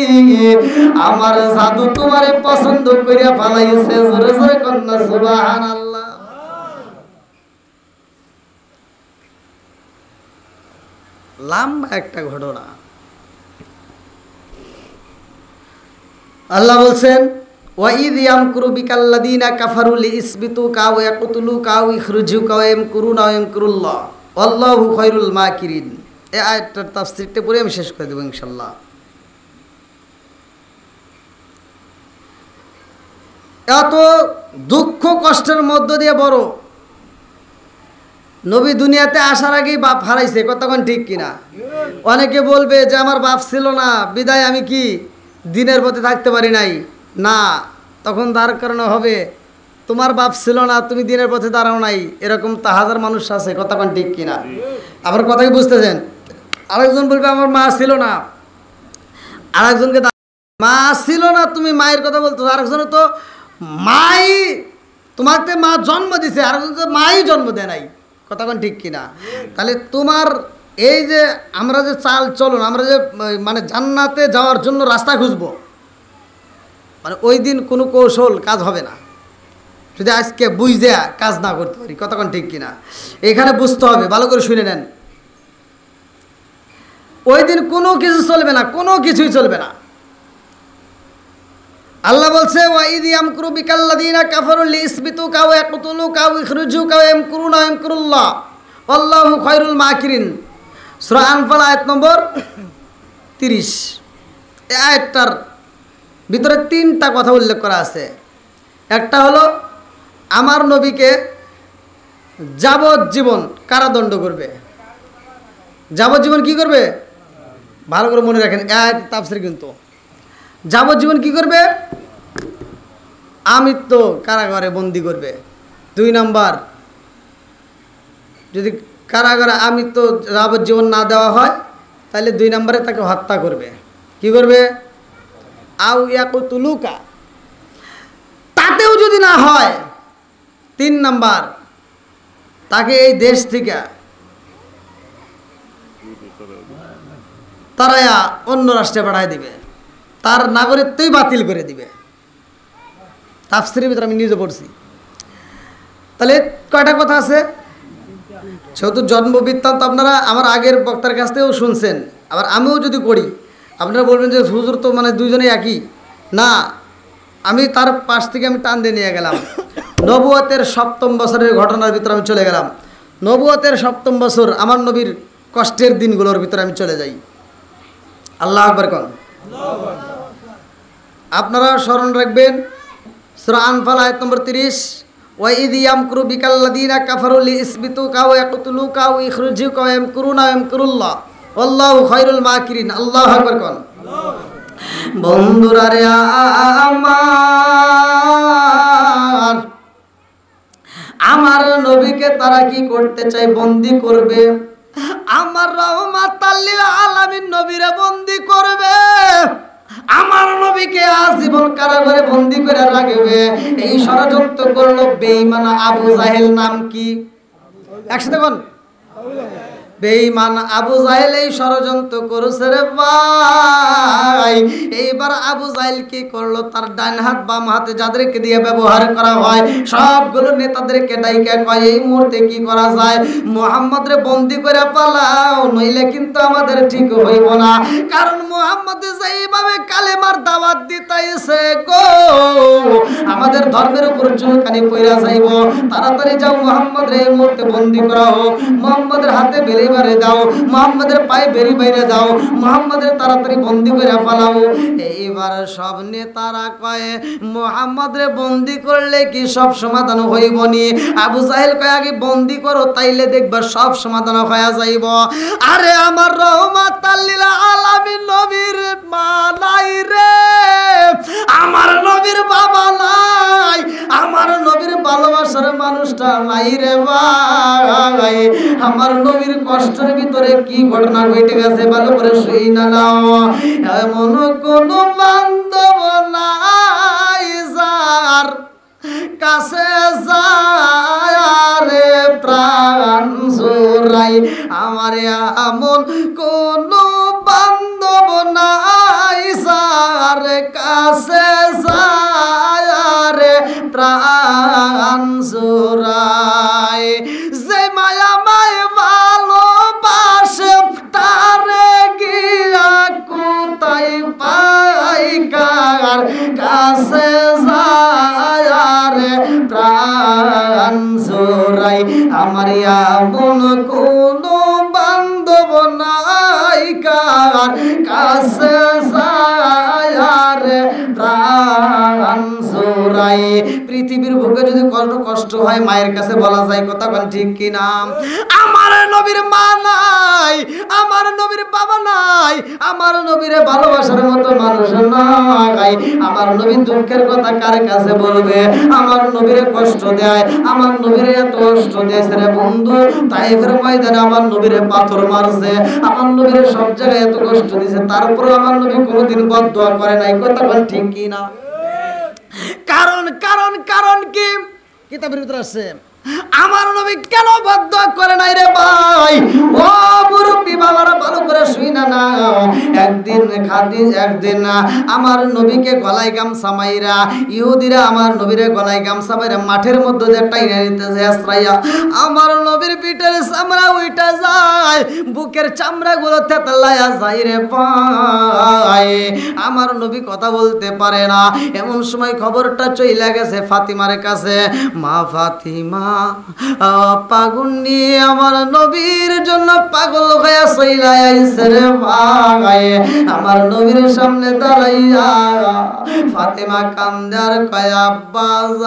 আমার জাদু তোমারে পছন্দ করিয়া পালাইছে জোরে জোরে কন্যা সুবহানাল্লাহ লম্বা একটা ঘটনা আল্লাহ বলছেন ওয়াইদ ইয়ামকুরু বিকাল্লাযিনা কাফারু লিইসবিতুকা ওয়া ইয়াকতুলুকা ওয়া ইখরুজুকা ওয়া ইয়ামকুরুনা ওয়া ইয়ামকুরুল্লাহ আল্লাহু খায়রুল মাকিরিন এই আয়াতটার তাফসীরটা পড়ে আমি শেষ করে দেব ইনশাআল্লাহ এত দুঃখ কষ্টের মধ্য দিয়ে বড় নবী দুনিয়াতে আসার আগেই বাপ হারাইছে কতক্ষণ ঠিক কিনা অনেকে বলবে যে আমার বাপ ছিল না বিদায় আমি কি দিনের পথে থাকতে পারি নাই না তখন তার কারণে হবে তোমার বাপ ছিল না তুমি দিনের পথে দাঁড়াও নাই এরকম তা হাজার মানুষ আছে কতক্ষণ ঠিক কিনা আবার কথা কি বুঝতেছেন আরেকজন বলবে আমার মা ছিল না আরেকজনকে মা ছিল না তুমি মায়ের কথা বলতো আরেকজন তো মাই তোমাকে মা জন্ম দিছে আরেকজন তো মাই জন্ম দেয় নাই কতক্ষণ ঠিক কিনা তাহলে তোমার এই যে আমরা যে চাল চলুন আমরা যে মানে জান্নাতে যাওয়ার জন্য রাস্তা খুঁজবো মানে ওই দিন কোনো কৌশল কাজ হবে না যদি আজকে বুঝে কাজ না করতে পারি কতক্ষণ ঠিক কিনা এখানে বুঝতে হবে ভালো করে শুনে নেন ওই দিন কোনো কিছু চলবে না কোনো কিছুই চলবে না আল্লাহ বলছে ওয়াইদ ইয়ামকুরু বিকাল্লাযিনা কাফারু লিইসবিতুকা ওয়া ইয়াকতুলুকা ওয়া ইখরুজুকা ওয়া ইয়ামকুরুনা ওয়া ইয়ামকুরুল্লাহ আল্লাহু খায়রুল মাকিরিন সূরা আনফাল আয়াত নম্বর 30 এই আয়াতটার ভিতরে 3টা কথা উল্লেখ করা আছে একটা হলো আমার নবীকে যাবজ্জীবন কারাদণ্ড করবে যাবজ্জীবন কি করবে ভালো করে মনে রাখেন এই আয়াত তাফসীর কিন্তু যাবজ্জীবন কি করবে আমৃত্য কারাগারে বন্দি করবে 2 নাম্বার যদি কারাগারে আমৃত্য যাবজ্জীবন না দেওয়া হয় তাহলে 2 নম্বরে তাকে হত্যা করবে কি করবে আও ইয়াকুতুলুকা, তাতেও যদি না হয় 3 নাম্বার তাকে এই দেশ থেকে তারায়া অন্য রাষ্ট্রে পাঠায় দিবে, তার নাগরিকত্বই বাতিল করে দিবে। তাফসিরের ভিতরে আমি নিজে পড়ছি। তাহলে কয়টা কথা আছে? যেহেতু জন্ম বৃত্তান্ত আপনারা আমার আগের বক্তার কাছ থেকেও শুনছেন, আবার আমিও যদি করি আপনারা বলবেন যে হুজুর তো মানে দুইজনেই একই। না, আমি তার পাশ থেকে আমি টান দিয়ে নিয়ে গেলাম। নবুয়তের 7ম বছরের ঘটনার ভিতরে আমি চলে গেলাম। নবুয়তের 7ম বছর আমার নবীর কষ্টের দিনগুলোর ভিতরে আমি চলে যাই। আল্লাহ আকবার কোন। আপনারা স্মরণ রাখবেন সূরা আনফাল আয়াত নম্বর 30, ওয়াইদ ইয়ামকুরু বিকাল্লাযীনা কাফারু লিইসবিতুকা ওয়া ইয়াকতুলুকা ওয়া ইখরিজুকা ওয়া ইয়ামকুরুনা ওয়া ইয়ামকুরুল্লাহ আল্লাহু খায়রুল মাকিরিন। আল্লাহু আকবার কোন। বন্ধুরা রে আমার নবীকে তারা কি করতে চায়? বন্দী করবে। আমার রাহমাতাল লিল আলামিন নবীরে বন্দী করবে। আমার নবীকে আজীবন কারাগারে বন্দী করে রাখবে। এই ষড়যন্ত্র করলো বেঈমান আবু জাহেল। নাম কি? একসাথে কোন? বেঈমান আবু জাহেল এই ষড়যন্ত্র করেছে রে ভাই। এইবার আবু জাহেল কি করলো? তার ডান হাত বাম হাতে যাদেরকে দিয়ে ব্যবহার করা হয় সবগুলো নেতাদেরকে ডাইকা কয়, এই মুহূর্তে কি করা যায়? মুহাম্মদ রে বন্দী করে পালাও, নইলে কিন্তু আমাদের ঠিক হইব না। কারণ মুহাম্মদ যেইভাবে কালেমার দাওয়াত দিতেছে গো, আমাদের ধর্মের উপর চুলকানি পইরা যাইব। তাড়াতাড়ি যাও, মুহাম্মদ রে এই মুহূর্তে বন্দী করা হোক। মুহাম্মদের হাতে বেরি মারে দাও, মুহাম্মদের পায়ে বেরি বাইরে দাও, মুহাম্মদের তাড়াতাড়ি বন্দী করে পালাও। এইবার সব নেতারা কয়, মুহাম্মদ রে বন্দী করলে কি সব সমাধান হইব নি? আবু জাহেল কয়, আগে বন্দী করো, তাইলে দেখবা সব সমাধান হয়ে যাইব। আরে আমার রাহমাতাল লিল আলামিন নবীর মা নাই রে, আমার নবীর বাবা নাই, আমার নবীর ভালোবাসার মানুষটা নাই রে ভাই। আমার নবীর কষ্টের ভিতরে কি ঘটনা ঘটে গেছে ভালো করে শুই না নাও। এমন কোন বান্ধব নাই যার কাছে যায় রে প্রাণ জোড়াই। আমার এমন কোন বান্ধব নাই যার কাছে যায় রে প্রাণ জোড়াই। যে মায়া মায় ভালোবাসে তারে গিয়া কোথায় পাই, কার কাছে যায় রে প্রাণ জোড়াই। আমার এমন কোন বান্ধব নাই কার কাছে যায় রে প্রাণ জোড়াই। পৃথিবীর বুকে যদি কষ্ট হয় মায়ের কাছে বলা যায়, কথা কোন ঠিক কিনা? আমার নবীর মা নাই, আমার নবীর বাবা নাই, আমার নবীরে ভালোবাসার মতো মানুষ নাই। আমার নবীর দুঃখের কথা কার কাছে বলবে? আমার নবীরে কষ্ট দেয়, আমার নবীরে এত কষ্ট দিয়েছে রে বন্ধু। তাইফের ময়দানে আমার নবীরে পাথর মারছে, আমার নবীরে সব জায়গায় এত কষ্ট দিয়েছে, তারপরে আমার নবী কোনোদিন বদদোয়া করে নাই। কথা বল ঠিক কি না? কারণ কারণ কারণ কি? কিতাবের ভিতরে আছে, আমার নবী কেন বদদোয়া করে নাই রে ভাই? ও মুরব্বি বাবারা ভালো করে শুই না না। একদিন আমার নবীকে গলায় গামছা মাইরা ইহুদিরা আমার নবীরে গলায় গামছা মাইরা মাঠের মধ্যে যে টাইনা নিতেছে আশ্রাইয়া, আমার নবীর পিঠের চামড়া উইটা যায়, বুকের চামড়া গুলো থেতলায়া যায় রে ভাই। আমার নবী কথা বলতে পারে না। এমন সময় খবরটা চইলা গেছে ফাতিমার কাছে। মা ফাতিমা পাগল নিয়ে আমার নবীর জন্য পাগল হয়ে চইলা আইছে রে ভাই। আমার নবীর সামনে দাঁড়াইয়া ফাতিমা কান্দার কয়, আব্বা জান,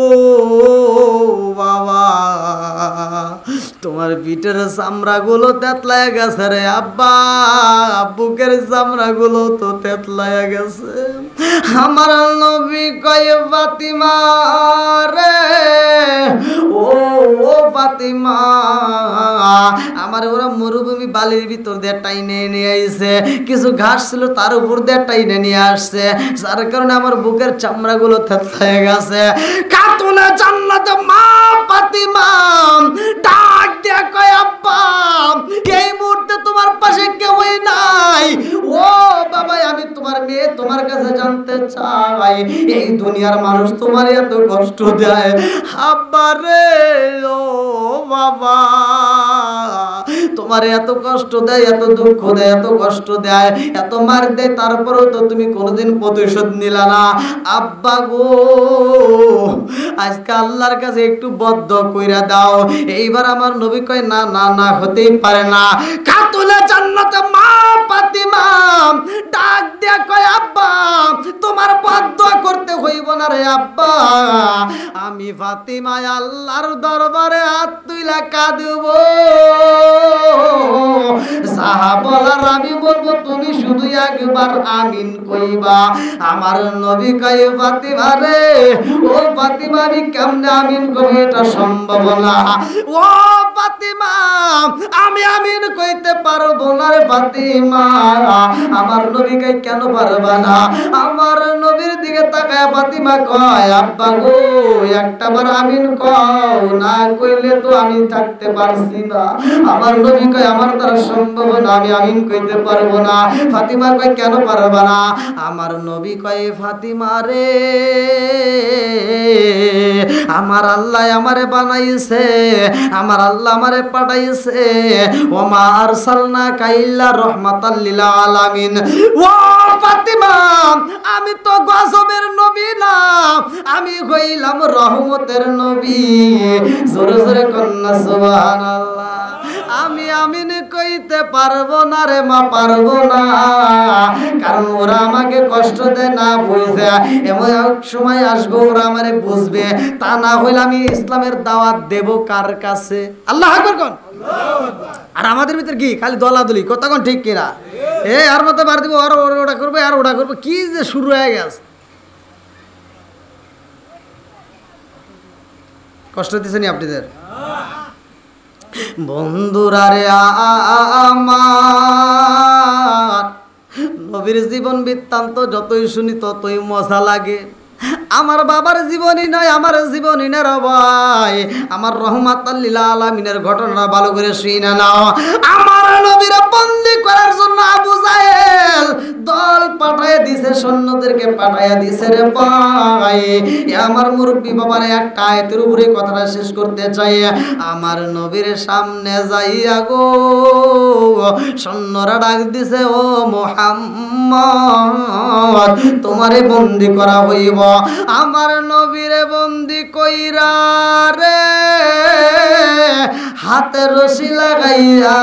ও বাবা, তোমার আমার পিঠের চামড়াগুলো তেতলায় গেছে রে আব্বা, বুকের চামড়াগুলো তো তেতলায় গেছে। আমার নবী কয় ফাতিমা রে, ও ফাতিমা, আমার ওরা মরুভূমি বালির ভিতর দিয়ে টাইনে নিয়ে আইছে, কিছু ঘাস ছিল তার উপর দিয়ে টাইনে নিয়ে আসছে, যার কারণে আমার বুকের চামড়াগুলো থেতলায় গেছে। খাতুনে জান্নাতে মা ফাতিমা ডাক দিয়ে কয় আব্বা, এই মুহূর্তে তোমার পাশে কেউই নাই। ও বাবা, আমি তোমার মেয়ে, তোমার কাছে জানতে চাই এই দুনিয়ার মানুষ তোমার এত কষ্ট দেয়? আব্বা রে, ও বাবা, তোমার এত কষ্ট দেয়, এত দুঃখ দেয়, এত কষ্ট দেয়, এত মার দেয়, তারপরেও তো তুমি কোনোদিন প্রতিশোধ নিলা না। আব্বা গো, আজকে আল্লাহর কাছে একটু বদ্ধ কইরা দাও। এইবার আমার নবী কয় না না না, হতেই পারে না। খাতুনে জান্নাতে মা ফাতিমা ডাক দিয়া কয় আব্বা, তোমার বদ্ধ করতে হইব না রে আব্বা, আমি ফাতিমা আল্লাহর দরবারে হাত তুইলা কাঁদব, যাহা বলার আমি বলবো, তুমি শুধু একবার আমিন কইবা। আমার নবী কয় ফাতিমা রে, ও ফাতিমা, আমি কেমনে আমিন কই, এটা সম্ভব না। ও ফাতিমা, আমি আমিন কইতে পারবো না রে ফাতিমা। আমার নবী কয় কেন পারবা না? আমার নবীর দিকে তাকায় ফাতিমা কয় আব্বা গো, একটাবার আমিন কও, না কইলে তো আমি থাকতে পারছি না। আমার নবী কয় আমার দ্বারা সম্ভব না, আমি আমিন কইতে পারবো না। ফাতিমা কয় কেন পারবা না? আমার নবী কয় ফাতিমা রে, আমার আল্লাহ আমারে বানাইছে, আমার আল্লাহ আমারে পাঠাইছে, ওমা আরসালনাকা ইল্লা রাহমাতাল লিল আলামিন। ও ফাতিমা, আমি তো গজবের নবী না, আমি হইলাম রহমতের নবী। জোরে জোরে কন্যা সুবহানাল্লাহ। আমি আমিন কইতে পারবো না রে মা, পারবো না, কারণ ওরা আমাকে কষ্ট দেয় না বুঝে। এমন এক সময় আসবে ওরা আমারে বুঝবে, তা না হইলে আমি ইসলামের দাওয়াত দেব কার কাছে? আল্লাহ আকবার কোন। আর আমাদের ভিতর কি খালি দলাদলি, কথা কোন ঠিক কিনা? আর মতো বার দিব, আর ওটা করবে, আর ওটা করবে, কি যে শুরু হয়ে গেছে। কষ্ট দিচ্ছে নি আপনাদের? বন্ধুরা রে, আমার নবীর জীবন বৃত্তান্ত যতই শুনি ততই মজা লাগে। আমার বাবার জীবনী নয়, আমার জীবনী না রে ভাই, আমার রহমাতাল লিল আলামিনের ঘটনা ভালো করে শুনে নাও। আমার নবীর বন্দী করার জন্য আবু জাহেল দল পাঠায় দিছে, সৈন্যদেরকে পাঠায় দিছে রে ভাই। আমার মুরব্বী বাবার একটা আয়াতের উপরে কথাটা শেষ করতে চাই। আমার নবীর সামনে যাইয়া গো সৈন্যরা ডাক দিছে, ও মুহাম্মদ, তোমারে বন্দী করা হইব। আমার নবীরে বন্দী কইরা রে হাতে রশি লাগাইয়া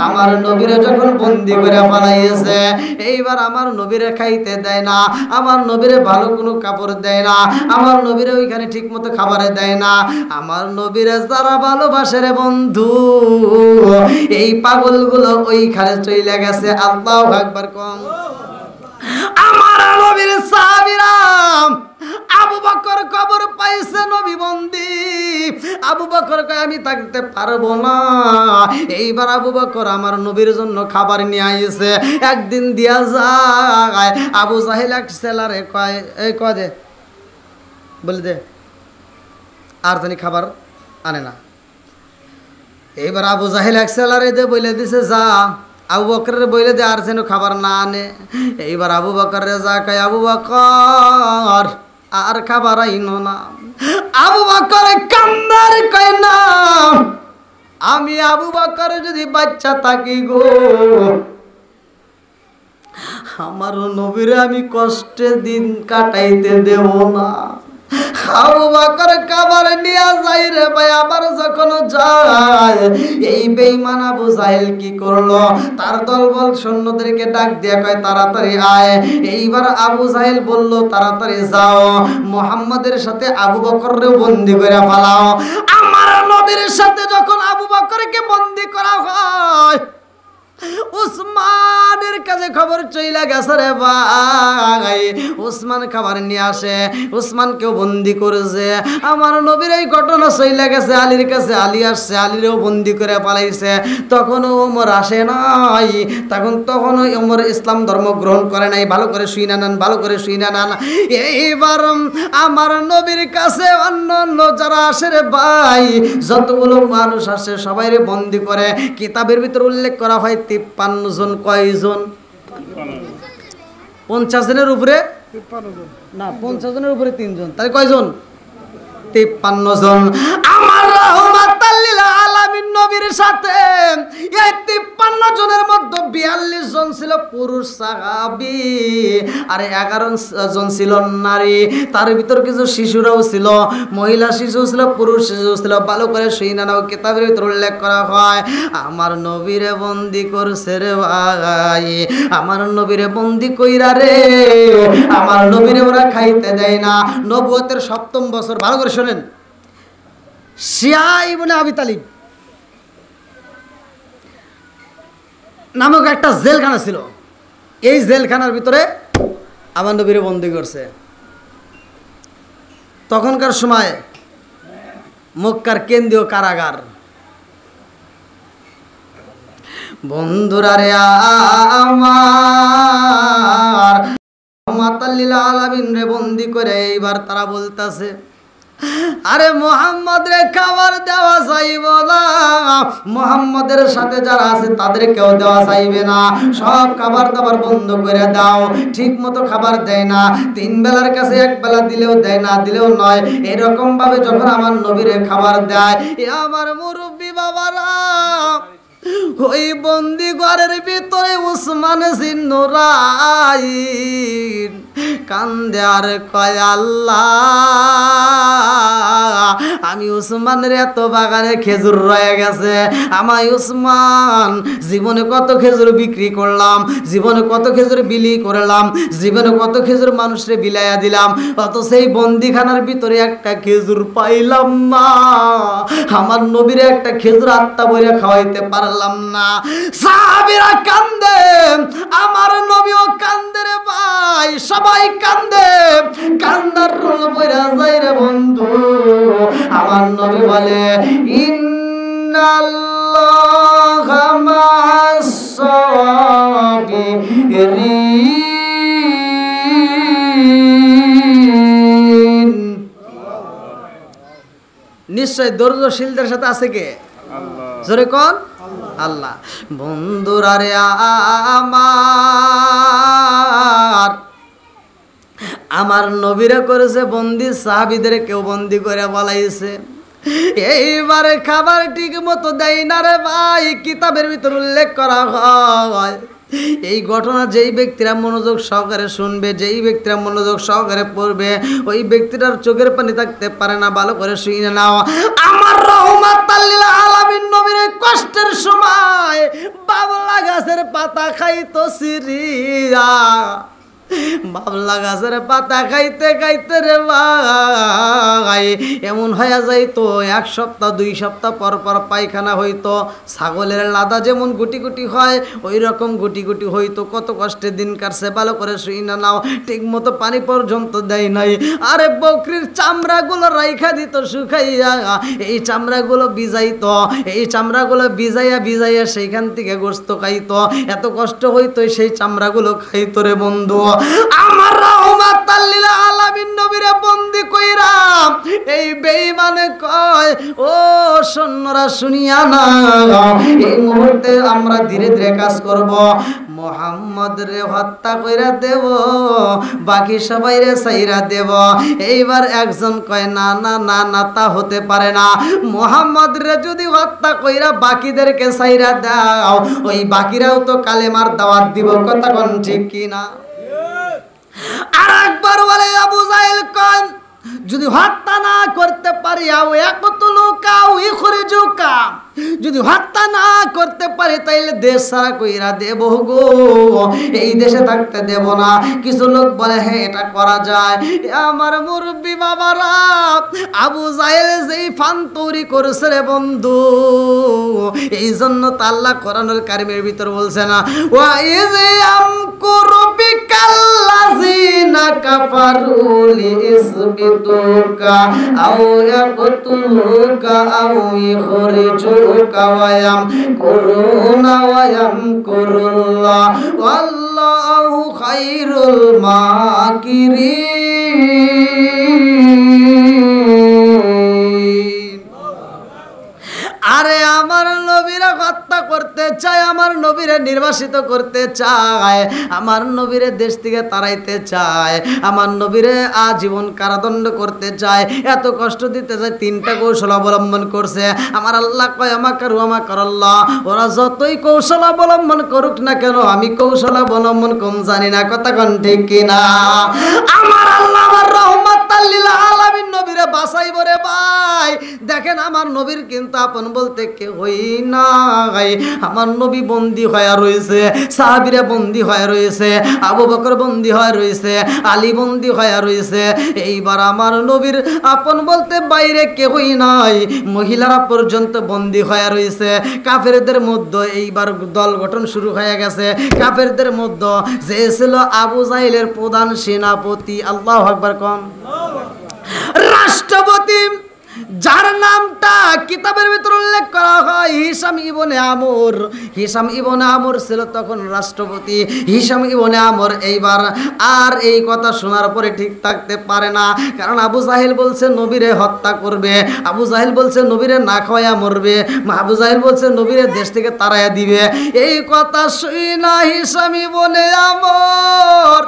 আমার নবীরে যখন বন্দী করে ফেলাইছে, এইবার আমার নবীরে খাইতে দেয় না, আমার নবীরে ভালো কোনো কাপড় দেয় না, আমার নবীরে ওইখানে ঠিক মতো খাবারে দেয় না। আমার নবীরে যারা ভালোবাসে রে বন্ধু, এই পাগলগুলো ওইখানে চলে গেছে। আল্লাহু আকবার কোন। আমার নবীর সাহাবীরা আবু বকর কবর পাইছে, নবী বন্দী। আবু বকর কয় আমি থাকতে পারবো না। এইবার আবু বকর আমার নবীর জন্য খাবার নিয়ে আইছে। একদিন দিয়া যায়, আবু জাহেল এক সেলারে কয়, এই কয় দে, বলে দে, আর জানি খাবার আনে না। এইবার আবু জাহেল এক সেলারে দে বলে দিছে, যা আবু বকরের বইলে দে আর যেন খাবার না আনে। এইবার আবু বকরে যা কয়, আবু বকর আর খাবার আইনো না। আবু বকর কান্দার কয় না, আমি আবু বকর যদি বাচ্চা থাকি গো, আমার নবীরে আমি কষ্টের দিন কাটাইতে দেব না। আবু বকর খাবার নিয়ে যাই রে ভাই, আবার যখন যায়, এই বেঈমান আবু জাহেল কি করলো, তার দলবল সৈন্যদেরকে ডাক দিয়ে কয় তাড়াতাড়ি আয়। এইবার আবু জাহেল বলল তাড়াতাড়ি যাও, মুহাম্মাদের সাথে আবু বকররে বন্দী করে ফেলাও। আমার আমার নবীর সাথে যখন আবু বকরকে বন্দী করা হয়, উসমানের কাছে খবর চইলা গেছে রে ভাই। উসমান খাবার নিয়ে আসে, উসমানকেও বন্দি করেছে। আমার নবীর এই ঘটনা চইলা গেছে আলীর কাছে, আলী আসছে, আলীরও বন্দি করে পালাইছে। তখনও ওমর আসে নাই, তখনও ওমর ইসলাম ধর্ম গ্রহণ করে নাই। ভালো করে শুইনা নেন, ভালো করে শুইনা নেন। এইবার আমার নবীর কাছে অন্য অন্য যারা আসে রে ভাই, যতগুলো মানুষ আসে সবাইরে বন্দি করে। কিতাবের ভিতর উল্লেখ করা হয় 53 জন। কয়জন? 50 জনের উপরে 53 জন না, 50 জনের উপরে 3 জন, তাহলে কয়জন? 53 জন। আমার রাহমাতাল লিল আলামিন নবীর সাথে এই 53 জনের মধ্যে 42 জন ছিল পুরুষ সাহাবী আর 11 জন ছিল নারী। তার ভিতর কিছু শিশুরাও ছিল, মহিলা শিশু ছিল, পুরুষ শিশু ছিল। ভালো করে শুইনা নাও, কিতাবের ভিতর উল্লেখ করা হয় আমার নবীরে বন্দি করছে রে ভাই। আমার নবীরে বন্দি কইরা রে, আমার নবীরে ওরা খাইতে দেয় না। নবুয়তের 7ম বছর, ভালো করে শোনেন, শিয়া ইবনে আবি তালিব নামক একটা জেলখানা ছিল। এই জেলখানার ভিতরে আমার নবীরে বন্দি করছে। তখনকার সময় মক্কার কেন্দ্রীয় কারাগার। বন্ধুরা রে আমার রাহমাতাল লিল আলামিন রে বন্দি করে এইবার তারা বলতাছে, আরে মোহাম্মদ রে খাবার দেওয়া যাইব না, মোহাম্মদের সাথে যারা আছে তাদেরকেও দেওয়া যাইবে না, সব খাবার দাবার বন্ধ করে দাও। ঠিক মতো খাবার দেয় না, 3 বেলার কাছে 1 বেলা দিলেও দেয় না, দিলেও নয়। এরকম ভাবে যখন আমার নবীরে খাবার দেয়, আমার মুরব্বী বাবারা, ওই বন্দি ঘরের ভিতরে উসমান জিন্নুরাইন কান্দে আর কয়, আল্লাহ, আমি উসমানের এত বাগানে খেজুর রয়ে গেছে, আমার উসমান জীবনে কত খেজুর বিক্রি করলাম, জীবনে কত খেজুর বিলি করলাম, জীবনে কত খেজুর মানুষরে বিলাইয়া দিলাম, অত সেই বন্দিখানার ভিতরে একটা খেজুর পাইলাম না। আমার নবীরে একটা খেজুর আত্মা বইরা খাওয়াইতে পারলাম না। সাহাবীরা কান্দে, আমার নবীও কান্দে রে ভাই, সবাই কান্দে। কান্দার রোল বইরা যায় রে বন্ধু। আমার নবী বলে, ইন্নাল্লাহা মা'আস সাবিরিন। নিশ্চয় ধৈর্যশীলদের সাথে আছে কে? জোরে কোন? আল্লাহ। বন্ধুরা রে আমার নবীরা করেছে বন্দি, সাহাবীদের কেউ বন্দি করে বলাইছে। এইবারে খাবার ঠিক মতো দেয় না রে ভাই। কিতাবের ভিতর উল্লেখ করা হয় এই ঘটনা যেই ব্যক্তিরা মনোযোগ সহকারে শুনবে, যেই ব্যক্তিরা মনোযোগ সহকারে পড়বে, ওই ব্যক্তিটার চোখের পানি থাকতে পারে না। ভালো করে শুনে নাও, আমার রাহমাতাল লিল আলামিন নবীর কষ্টের সময় বাবলা গাছের পাতা খাইতো সিরিয়া। বাবলা গাছের পাতা খাইতে খাইতে রে ভাই এমন হয়ে যাইতো 1 সপ্তাহ 2 সপ্তাহ পর পর পায়খানা হইতো। ছাগলের লাদা যেমন গুটি গুটি হয় ওই রকম গুটি গুটি হইতো। কত কষ্টে দিন কাটছে, ভালো করে শুই না নাও। ঠিক মতো পানি পর্যন্ত দেয় নাই। আরে বকরির চামড়াগুলো রাইখা দিত শুকাইয়া, এই চামড়াগুলো ভিজাইতো, এই চামড়াগুলো ভিজাইয়া ভিজাইয়া সেইখান থেকে গোশত খাইতো। এত কষ্ট হইতো সেই চামড়াগুলো খাইতো রে বন্ধু। আমার রাহমাতাল লিল আলামিন নবীরে বন্দি কইরা এই বেঈমানে কয়, ও সৈন্যরা শুনিয়া না, এই মুহূর্তে আমরা ধীরে ধীরে কাজ করব। মুহাম্মদ রে হত্যা কইরা দেব, বাকি সবাই রে ছাইরা দেব। এইবার একজন কয়, না না না না, তা হতে পারে না। মুহাম্মদ রে যদি হত্যা কইরা বাকিদেরকে ছাইরা দাও, ওই বাকিরাও তো কালেমার দাওয়াত দিব। কথা কোন ঠিক কি না? আর একবার বলে আবু জাহেল কয়, যদি হত্যা না করতে পারি, আও ইয়াকতুলুকা আও ইখরিজুকা, যদি হত্যা না করতে পারি তাইলে দেশ সারা কইরা দেব গো, এই দেশে থাকতে দেব না। কিছু লোক বলে হ্যাঁ এটা করা যায়। আমার মুরব্বী বাবারা, আবু জাহেল যেই ফান তৈরি করেছে রে বন্ধু, এই জন্য তো আল্লাহ কোরআনুল কারীমের ভিতর বলছে না, ওয়া ইয ইয়ামকুরু বিকাল্লাযিনা কাফারু লিইসবিতুকা আও ইয়াকতুলুকা আও ইখরিজুকা ওয়া ইয়ামকুরুনা ওয়া ইয়ামকুরুল্লাহ ওয়াল্লাহু খায়রুল মাকিরিন। আরে আমার নবীরা হত্যা করতে চায়, আমার নবীরে নির্বাসিত করতে চায়, আমার নবীরে দেশ থেকে তাড়াইতে চায়, আমার নবীরে আজীবন কারাদণ্ড করতে চায়, এত কষ্ট দিতে চায়। তিনটা কৌশল অবলম্বন করছে। আমার আল্লাহ কয় আমাকারু আমাকারাল্লাহ, ওরা যতই কৌশল অবলম্বন করুক না কেন আমি কৌশল অবলম্বন কম জানি না। কথা কোন ঠিক কিনা? আমার আল্লাহ আমার রহমাতাল লিল আলামিন নবীরে বাঁচাইব রে ভাই। দেখেন আমার নবীর কিন্তু আপন বলতে কেউই নাই। আমার নবী বন্দী হয়ে রয়েছে, সাহাবীরা বন্দী হয়ে রয়েছে, আবু বকর বন্দী হয়ে রয়েছে, আলী বন্দী হয়ে রয়েছে। এইবার আমার নবীর আপন বলতে বাইরে কেউই নাই, মহিলারা পর্যন্ত বন্দী হয়ে রয়েছে। কাফেরদের মধ্যে এইবার দল গঠন শুরু হয়ে গেছে। কাফেরদের মধ্যে যে ছিল আবু জাহেলের প্রধান সেনাপতি, আল্লাহু আকবার কোন, রাষ্ট্রপতি, যার নামটা কিতাবের ভিতর উল্লেখ করা হয় হিশাম ইবনে আমর। হিশাম ইবনে আমর ছিল তখন রাষ্ট্রপতি। হিশাম ইবনে আমর এইবার আর এই কথা শোনার পরে ঠিক থাকতে পারে না, কারণ আবু জাহেল বলছে নবীরে হত্যা করবে, আবু জাহেল বলছে নবীরে না খাওয়াইয়া মরবে, আবু জাহেল বলছে নবীরে দেশ থেকে তাড়াইয়া দিবে। এই কথা শুই না হিশাম ইবনে আমর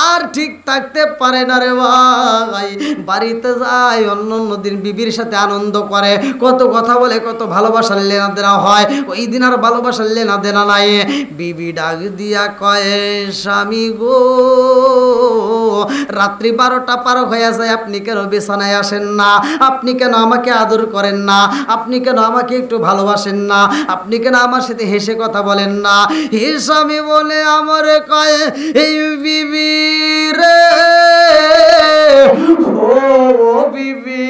আর ঠিক থাকতে পারে না রে ভাই। বাড়িতে যায়, অন্য দিন বিবির সাথে আনন্দ করে, কত কথা বলে, কত ভালোবাসার লেনা দেনা হয়। ওই দিন আর ভালোবাসার লেনা দেনা নাই। বিবি ডাক দিয়া কয় স্বামী গো, রাত্রি 12টা পার হয়ে যায়, আপনি কেন বিছানায় আসেন না? আপনি কেন আমাকে আদর করেন না? আপনি কেন আমাকে একটু ভালোবাসেন না? আপনি কেন আমার সাথে হেসে কথা বলেন না? হে স্বামী বলে আমার কয় এই বিবি রে, ও বিবি,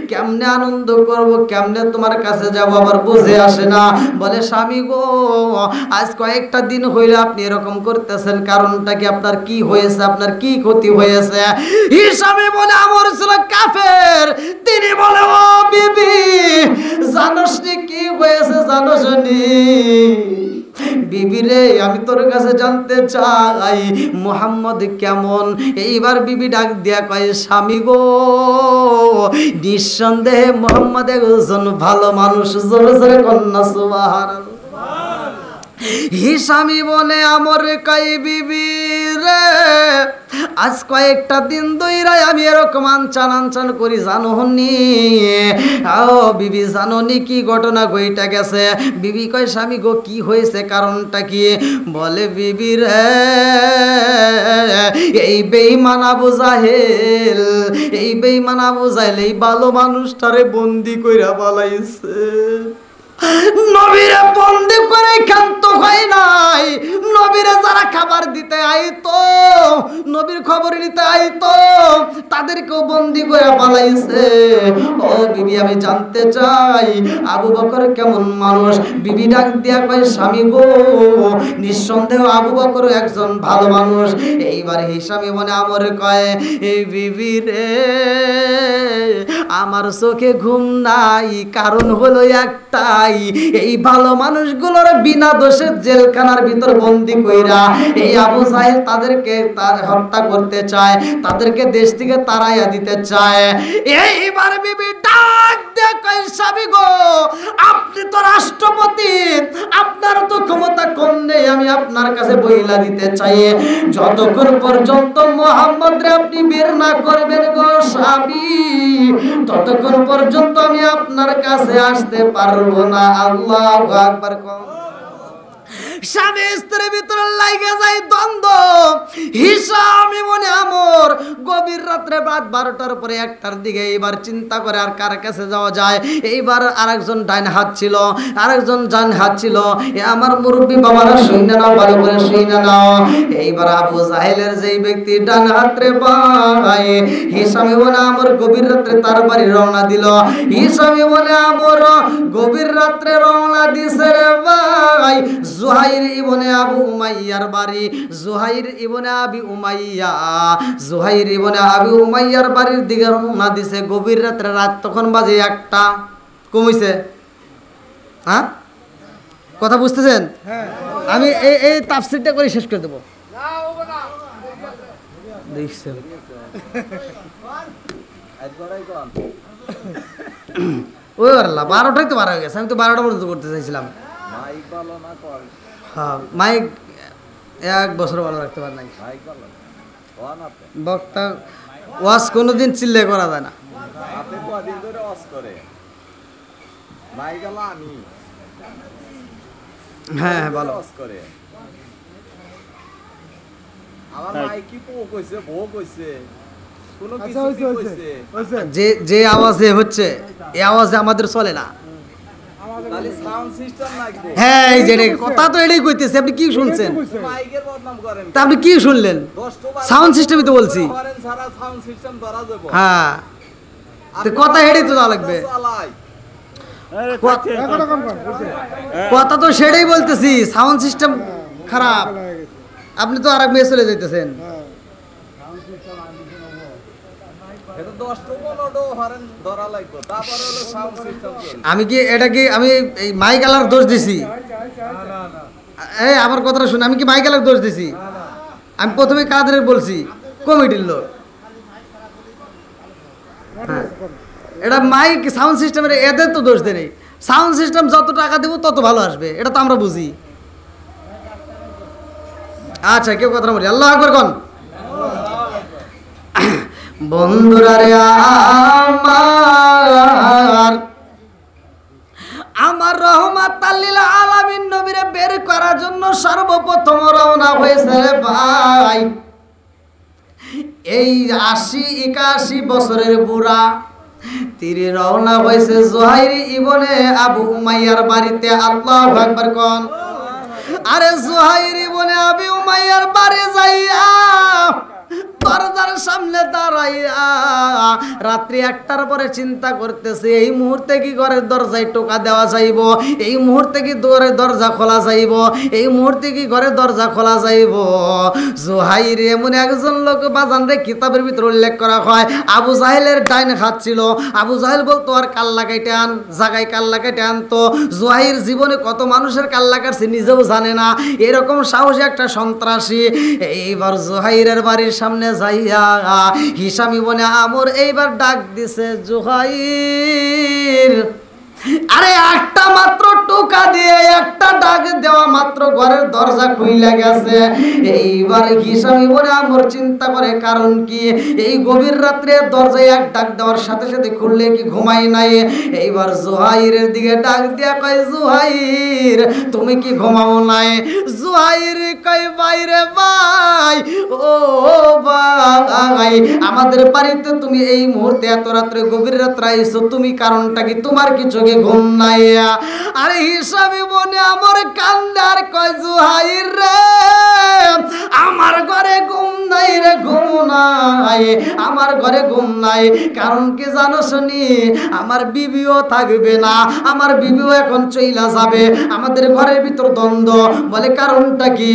কেমনে আনন্দ করব, কেমনে তোমার কাছে যাব, আবার বুঝে আসে না। বলে স্বামী গো, আজ কয়েকটা দিন হইলে আপনি এরকম করতেছেন, কারণটা কি? আপনার কি হয়েছে? আপনার কি ক্ষতি হয়েছে? হিসাবে বলে আমর ছিল কাফের। তিনি বলে ও বিবি, জানোস নি কি হয়েছে? জানোস নি? বিবি রে, আমি তোর কাছে জানতে চাই মুহাম্মদ কেমন। এইবার বিবি ডাক দিয়া কয় স্বামী গো, নিঃসন্দেহে মুহাম্মদ একজন ভালো মানুষ। জোরে জোরে কন্যা সুবহানাল্লাহ। হিসামি বলে আমর কয় বিবি রে, আজ কয়েকটা দিন ধইরা আমি এরকম আনচান করি, জানো নি? ও বিবি, জানো নি কি ঘটনা ঘইটা গেছে? বিবি কয় স্বামী গো কি হয়েছে, কারণটা কি? বলে বিবি রে, এই বেঈমান আবু জাহেল, এই বেঈমান আবু জাহেল এই ভালো মানুষটারে বন্দি কইরা পালাইছে। নবীরে বন্দি করে ক্ষান্ত হয় নাই। নবীরে যারা খাবার দিতে আইতো, নবীর খবর নিতে আইতো, তাদেরকেও বন্দি করে পালাইছে। ও বিবি, আমি জানতে চাই আবু বকর কেমন মানুষ? বিবি ডাক দিয়া কয় স্বামী গো, নিঃসন্দেহ আবু বকর একজন ভালো মানুষ। এইবার হিসাবে মনে আমরে কয় এই বিবি রে, আমার চোখে ঘুম নাই, কারণ হলো একটাই, এই ভালো মানুষগুলোর বিনা দোষে জেলখানার ভিতর বন্দি কইরা এই আবু জাহেল তাদেরকে হত্যা করতে চায়, তাদেরকে দেশ থেকে তাড়াইয়া দিতে চায়। এইবার বিবি ডাক দিয়ে কয় স্বামী গো, আপনি তো রাষ্ট্রপতি, আপনার তো ক্ষমতা কম নেই, আমি আপনার কাছে বইলা দিতে চাই, যতক্ষণ পর্যন্ত মুহাম্মদ রে আপনি বের না করবেন গো স্বামী, ততক্ষণ পর্যন্ত আমি আপনার কাছে আসতে পারবো না। আল্লাহু আকবার। স্বামী স্ত্রীর ভিতরে লাগে যায় দ্বন্দ্ব। হিসাম ইবনে আমর গভীর রাত্রে রাত 12টার পরে 1টার দিকে এইবার চিন্তা করে আর কার কাছে যাওয়া যায়। এইবার আরেকজন ডাইন হাত ছিল, আরেকজন ডান হাত ছিল। এ আমার মুরব্বী বাবারা শুনে নাও, ভালো করে শুনে নাও। এইবার আবু জাহেলের যেই ব্যক্তি ডান হাতে ভাই হিসাম ইবনে আমর গভীর রাত্রে তার বাড়ি রওনা দিল। হিসাম ইবনে আমর গভীর রাত্রে রওনা দিছে রে ভাই জুহাইর ইবনে আবু উমাইয়ার বাড়ি। জুহাইর ইবনে আবি উমাইয়া, জুহাইর ইবনে আবি উমাইয়ার বাড়ির দিকে রওনা দিছে গভীর রাত্রে। রাত তখন বাজে 1টা। কমিছে? হ্যাঁ, কথা বুঝতেছেন? আমি এই তাফসীরটা করে শেষ করে দেবো। দেখছেন ওই আল্লাহ 12টাই তো 12 হয়ে গেছে। আমি তো 12টা পর্যন্ত করতে চাইছিলাম। হ্যাঁ, মাইক 1 বছর ভালো রাখতে পারে নাই। বক্তা ওয়াজ কোনোদিন চিল্লে করা যায় না। হ্যাঁ হ্যাঁ ভালো। যে আওয়াজে হচ্ছে এই আওয়াজে আমাদের চলে না। হ্যাঁ এই যে কথা তো এটাই কইতেছে। আপনি কি শুনছেন? তা আপনি কি শুনলেন? সাউন্ড সিস্টেমই তো বলছি। হ্যাঁ কথা হেঁটেই তো যাওয়া লাগবে। কথা তো সেটাই বলতেছি, সাউন্ড সিস্টেম খারাপ। আপনি তো আরেক মেয়ে চলে যাইতেছেন। আমি কি এটা কি আমি এই মাইক আলার দোষ দিছি? এই আমার কথাটা শুনে, আমি কি মাইক আলার দোষ দিছি? আমি প্রথমে কাদের বলছি? কমিটির লোক। হ্যাঁ, এটা মাইক সাউন্ড সিস্টেমের এদের তো দোষ দেয় নেই। সাউন্ড সিস্টেম যত টাকা দেবো তত ভালো আসবে, এটা তো আমরা বুঝি। আচ্ছা কেউ কথা বলি, আল্লাহু আকবার কোন। বন্ধুরা রে আমার রহমাতাল লিল আলামিন নবীরে বের করার জন্য সর্বপ্রথম রওনা হয়েছে ভাই এই 80-81 বছরের বুড়া। তিনি রওনা হয়েছে জুহাইর ইবনে আবু উমাইয়ার বাড়িতে। আল্লাহু আকবার কোন। আরে জুহাইর ইবনে আবি উমাইয়ার বাড়ি যাইয়া দরজার সামনে দাঁড়াইয়া রাত্রি 1টার পরে চিন্তা করতেছে এই মুহূর্তে কি ঘরের দরজায় টোকা দেওয়া যাইব, এই মুহূর্তে কি ঘরের দরজা খোলা যাইব, এই মুহূর্তে কি ঘরের দরজা খোলা যাইব। জুহাইর এমন একজন লোক বাজান রে কিতাবের ভিতর উল্লেখ করা হয় আবু জাহেলের ডাইন হাত ছিল। আবু জাহেল বলতো আর কাল্লা কেটে আন, জায়গায় কাল্লা কেটে আনতো। জুহাইর জীবনে কত মানুষের কাল্লা কাটছে নিজেও জানে না, এরকম সাহসী একটা সন্ত্রাসী। এইবার জুহাইরের বাড়ির সামনে যাইয়া হিসাম ইবনে আমর এইবার ডাক দিছে জুহাইর। আরে একটা মাত্র টোকা দিয়ে একটা ডাক দেওয়া মাত্র ঘরের দরজা খুইলা গেছে। এইবার হিসাম ইবনে আমর চিন্তা করে কারণ কি এই গভীর রাত্রে দরজায় এক ডাক দেওয়ার সাথে সাথে খুললে কি ঘুমাই নাই। এইবার জুহাইরের দিকে ডাক দিয়া কয় জুহাইর তুমি কি ঘুমাও নাই? জুহাইর কয় বাইরে ভাই ও ভাই আমাদের বাড়িতে তুমি এই মুহূর্তে এত রাত্রে গভীর রাত্রে আইছো, তুমি কারণটা কি? তোমার কি চোখে ঘুম নাই? আরে হিসাম ইবনে আমর কান্দার কয় জুহাইর রে আমার ঘরে ঘুম নাই রে, ঘুম নাই আমার ঘরে ঘুম নাই। কারণ কি জানো শুনি? আমার বিবিও থাকবে না, আমার বিবিও এখন চইলা যাবে, আমাদের ঘরের ভিতর দ্বন্দ্ব। বলে কারণটা কি?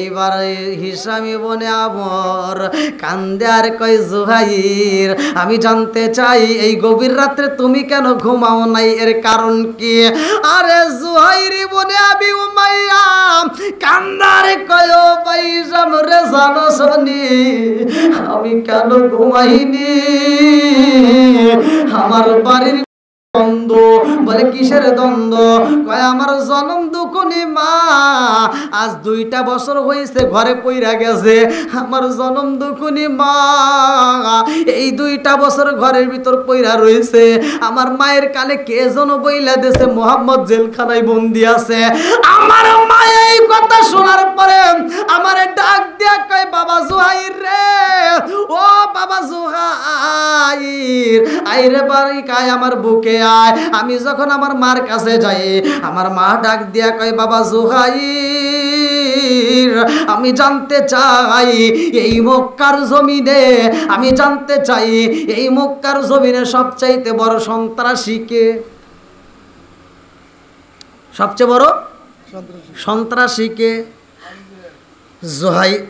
এইবার হিসাম ইবনে আমর কান্দে আর কয় জুহাইর আমি জানতে চাই এই গভীর রাত্রে তুমি কেন ঘুমাও নাই, এর কারণ কি? আরে জুহাইর ইবনে আবি উমাইয়া কান্দারে কয় ভাই জানরে জানো শুনি আমি কেন ঘুমাইনি? আমার বাড়ির দ্বন্দ্ব। বলে কিসের দ্বন্দ্ব? কয় আমার জনম দুঃখনি মা আজ 2টা বছর হয়েছে ঘরে পইরা গেছে। আমার জনম দুঃখনি মা এই 2টা বছর ঘরের ভিতর পইরা রয়েছে। আমার মায়ের কানে কে যেন বইলা দেছে মোহাম্মদ জেলখানায় বন্দি আছে। আমার মা এই কথা শোনার পরে আমারে ডাক দিয়া কয় বাবা জুহাইর রে, ও বাবা জুহাইর আইরে বাড়ি কায় আমার বুকে আয়। আমি যখন আমার মার কাছে যাই, আমার মা ডাক দিয়া কয় বাবা জুহাইর আমি জানতে চাই এই মক্কার জমিনে, আমি জানতে চাই এই মক্কার জমিনে সবচাইতে বড় সন্ত্রাসী কে? সবচেয়ে বড় সন্ত্রাসী কে? জুহাইর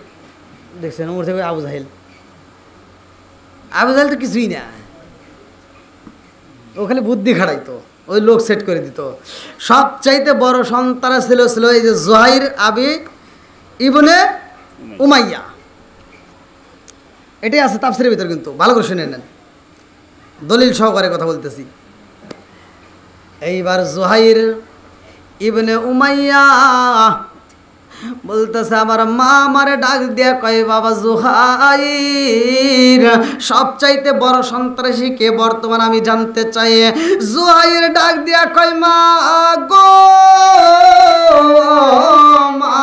দেখছেন ওর থেকে আবু জাহেল। আবু জাহেল তো কিছুই না, ও খালি বুদ্ধি খাড়াইতো, ওই লোক সেট করে দিত। সবচাইতে বড় সন্ত্রাস ছিল এই যে জুহাইর আবি ইবনে উমাইয়া। এটাই আছে তাফসীরের ভিতর, কিন্তু ভালো করে শুনে নেন, দলিল সহকারে কথা বলতেছি। এইবার জুহাইর ইবনে উমাইয়া বলতেছে আমার মা আমারে ডাক দিয়া কয় বাবা জুহাইর সবচাইতে বড় সন্ত্রাসী কে বর্তমান আমি জানতে চাই। জুহাইর ডাক দিয়া কয় মা গো মা,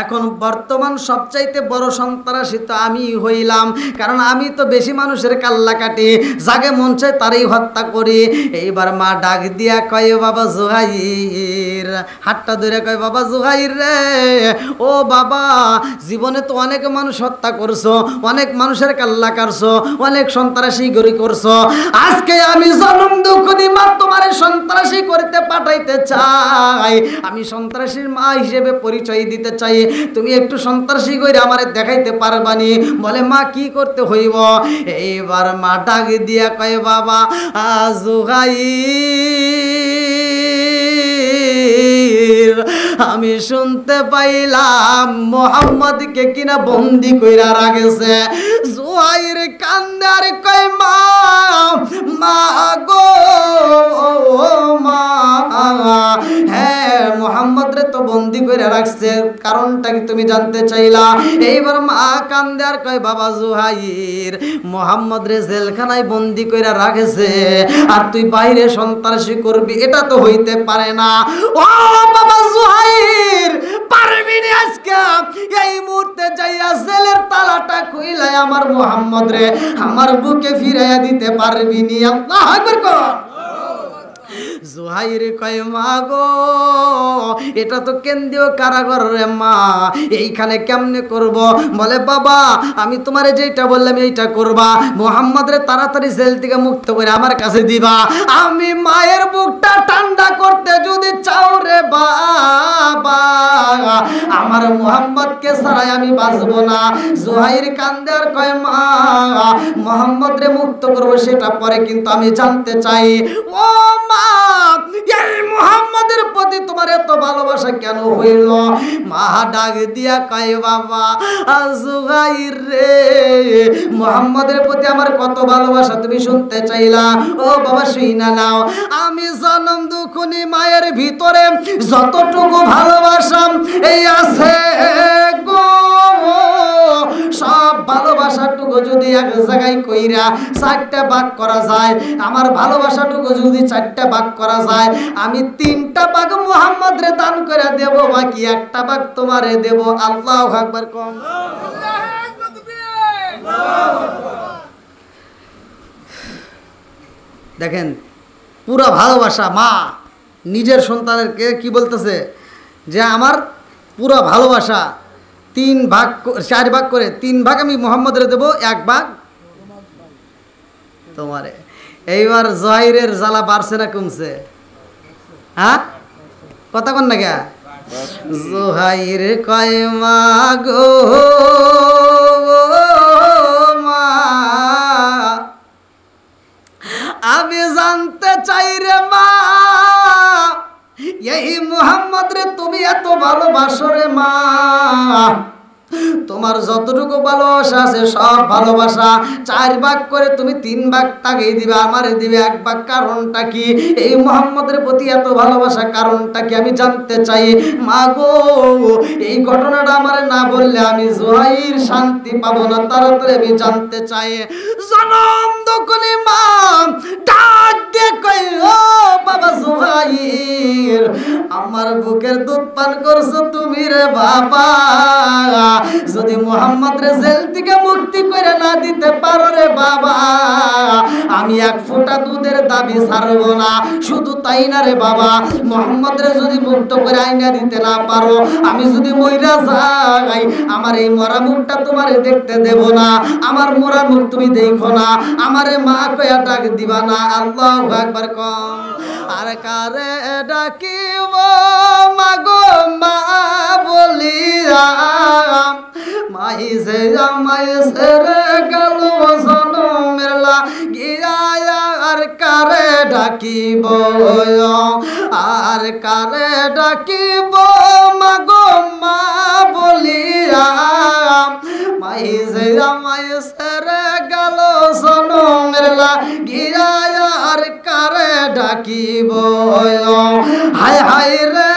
এখন বর্তমান সবচাইতে বড় সন্ত্রাসী তো আমি হইলাম, কারণ আমি তো বেশি মানুষের কাল্লা কাটি, যাকে মন চায় তারই হত্যা করি। এইবার মা ডাক দিয়া কয় বাবা জুহাইর, হাতটা ধরে কয় বাবা জুহাইর রে, ও বাবা জীবনে তো অনেক মানুষ হত্যা করছো, অনেক মানুষের কাল্লা কাটছো, অনেক সন্ত্রাসী গরি করছো, আজকে আমি জনম দুঃখী মা তোমার সন্ত্রাসী করতে পাঠাইতে চাই, আমি সন্ত্রাসীর মা হিসেবে পরিচয় দিতে চাই, তুমি একটু সন্ত্রাসী কইরা আমারে দেখাইতে পারবানি? বলে মা কি করতে হইব? এইবার মা ডাক দিয়া কয় বাবা জুহাইর আমি শুনতে পাইলাম মোহাম্মদকে কিনা বন্দি কইরা রাখেছে। জুহাইর কান্দে আর কয় মা মা গো মা, হ্যাঁ মোহাম্মদ রে তো বন্দি করে রাখছে, কারণটা কি তুমি জানতে চাইলা? এইবার মা কান্দে আর কয় বাবা জুহাইর মোহাম্মদ রে জেলখানায় বন্দি করে রাখেছে, আর তুই বাইরে সন্ত্রাসী করবি, এটা তো হইতে পারে না। ও বাবা জুহাইর পারবি না আজকে এই মুহূর্তে যাইয়া জেলের তালাটা খুইলাই আমার মোহাম্মদ রে আমার বুকে ফিরাইয়া দিতে পারবি নি? আল্লাহু আকবার কর। জুহাইর কয় মা গো এটা তো কেন্দ্রীয় কারাগার রে মা, এইখানে কেমনে করব? বলে বাবা আমি তোমারে যেটা বললাম এইটা করবা, মোহাম্মদ রে তাড়াতাড়ি জেল থেকে মুক্ত করে আমার কাছে দিবা। আমি মায়ের বুকটা ঠান্ডা করতে যদি চাও রে বাবা, আমার মোহাম্মদকে ছাড়াই আমি বাঁচবো না। জুহাইর কান্দে আর কয় মা মোহাম্মদ রে মুক্ত করবো সেটা পরে, কিন্তু আমি জানতে চাই ও মা এই মুহাম্মাদের প্রতি তোমার এত ভালোবাসা কেন হইল? মা ডাক দিয়া কয় বাবা জুহাইর রে মুহাম্মাদের প্রতি আমার কত ভালোবাসা তুমি শুনতে চাইলা? ও বাবা শুইনা নাও, আমি জনম দুঃখী মায়ের ভিতরে যতটুকু ভালোবাসা এই আছে গো, সব ভালোবাসাটুকু যদি এক জায়গায় কইরা চারটা ভাগ করা যায়, আমার ভালোবাসাটুকু যদি চারটা ভাগ করা যায়, আমি তিনটা ভাগ মুহাম্মদ রে দান করে দেব, বাকি একটা ভাগ তোমারে দেব। আল্লাহু আকবার কোন। দেখেন পুরা ভালোবাসা, মা নিজের সন্তানেরকে কি বলতেছে যে আমার পুরা ভালোবাসা তিন ভাগ চার ভাগ করে, তিন ভাগ আমি মুহাম্মদরে দেব, এক ভাগ তোমারে। এইবার জুহাইরের জ্বালা বাড়ছে না কমছে? হ্যাঁ কথা কন না কে? জুহাইর কয় মা গো মা, আমি জানতে চাই রে মা এই মুহাম্মদ রে তুমি এত ভালোবাসো রে মা, তোমার যতটুকু ভালোবাসা আছে সব ভালোবাসা চার ভাগ করে তুমি তিন ভাগ তাকে দিবে, আমারে দিবে এক ভাগ। কারণটা কি? এই মুহাম্মদের প্রতি এত ভালোবাসা কারণটা কি আমি জানতে চাই। মা গো এই ঘটনাটা আমারে না বললে আমি জুহাইর শান্তি পাবো না, তাড়াতাড়ি আমি জানতে চাই। জনম দুঃখী মা ডাক দিয়ে কই ও বাবা জুহাইর আমার বুকের দুধ পান করছো তুমি রে বাবা, যদি মুহাম্মদ রে জেল থেকে মুক্তি করে না দিতে পারো রে বাবা, আমি এক ফোঁটা দুধের দাবি ছাড়বো না। শুধু তাই না রে বাবা, মুহাম্মদ রে যদি মুক্ত করে আইনা দিতে না পারো, আমি যদি মইরা যাই, আমার এই মরা মুখটা তোমারে দেখতে দেব না, আমার মরা মুখ তুমি দেখো না, আমারে মা কয়া ডাক দিবা না। আল্লাহু আকবার কম। আর কারে ডাকিব মাগো মা বলিয়া, মাই সে জামাই সেরে গেল জনমের লাগিয়া। আর কারে ডাকিব, আর কারে ডাকিব মাগো মা বলিয়া, মাই সে জামাই সেরে গেল জনমের লাগিয়া। আর কারে ডাকিব, হায় হায় রে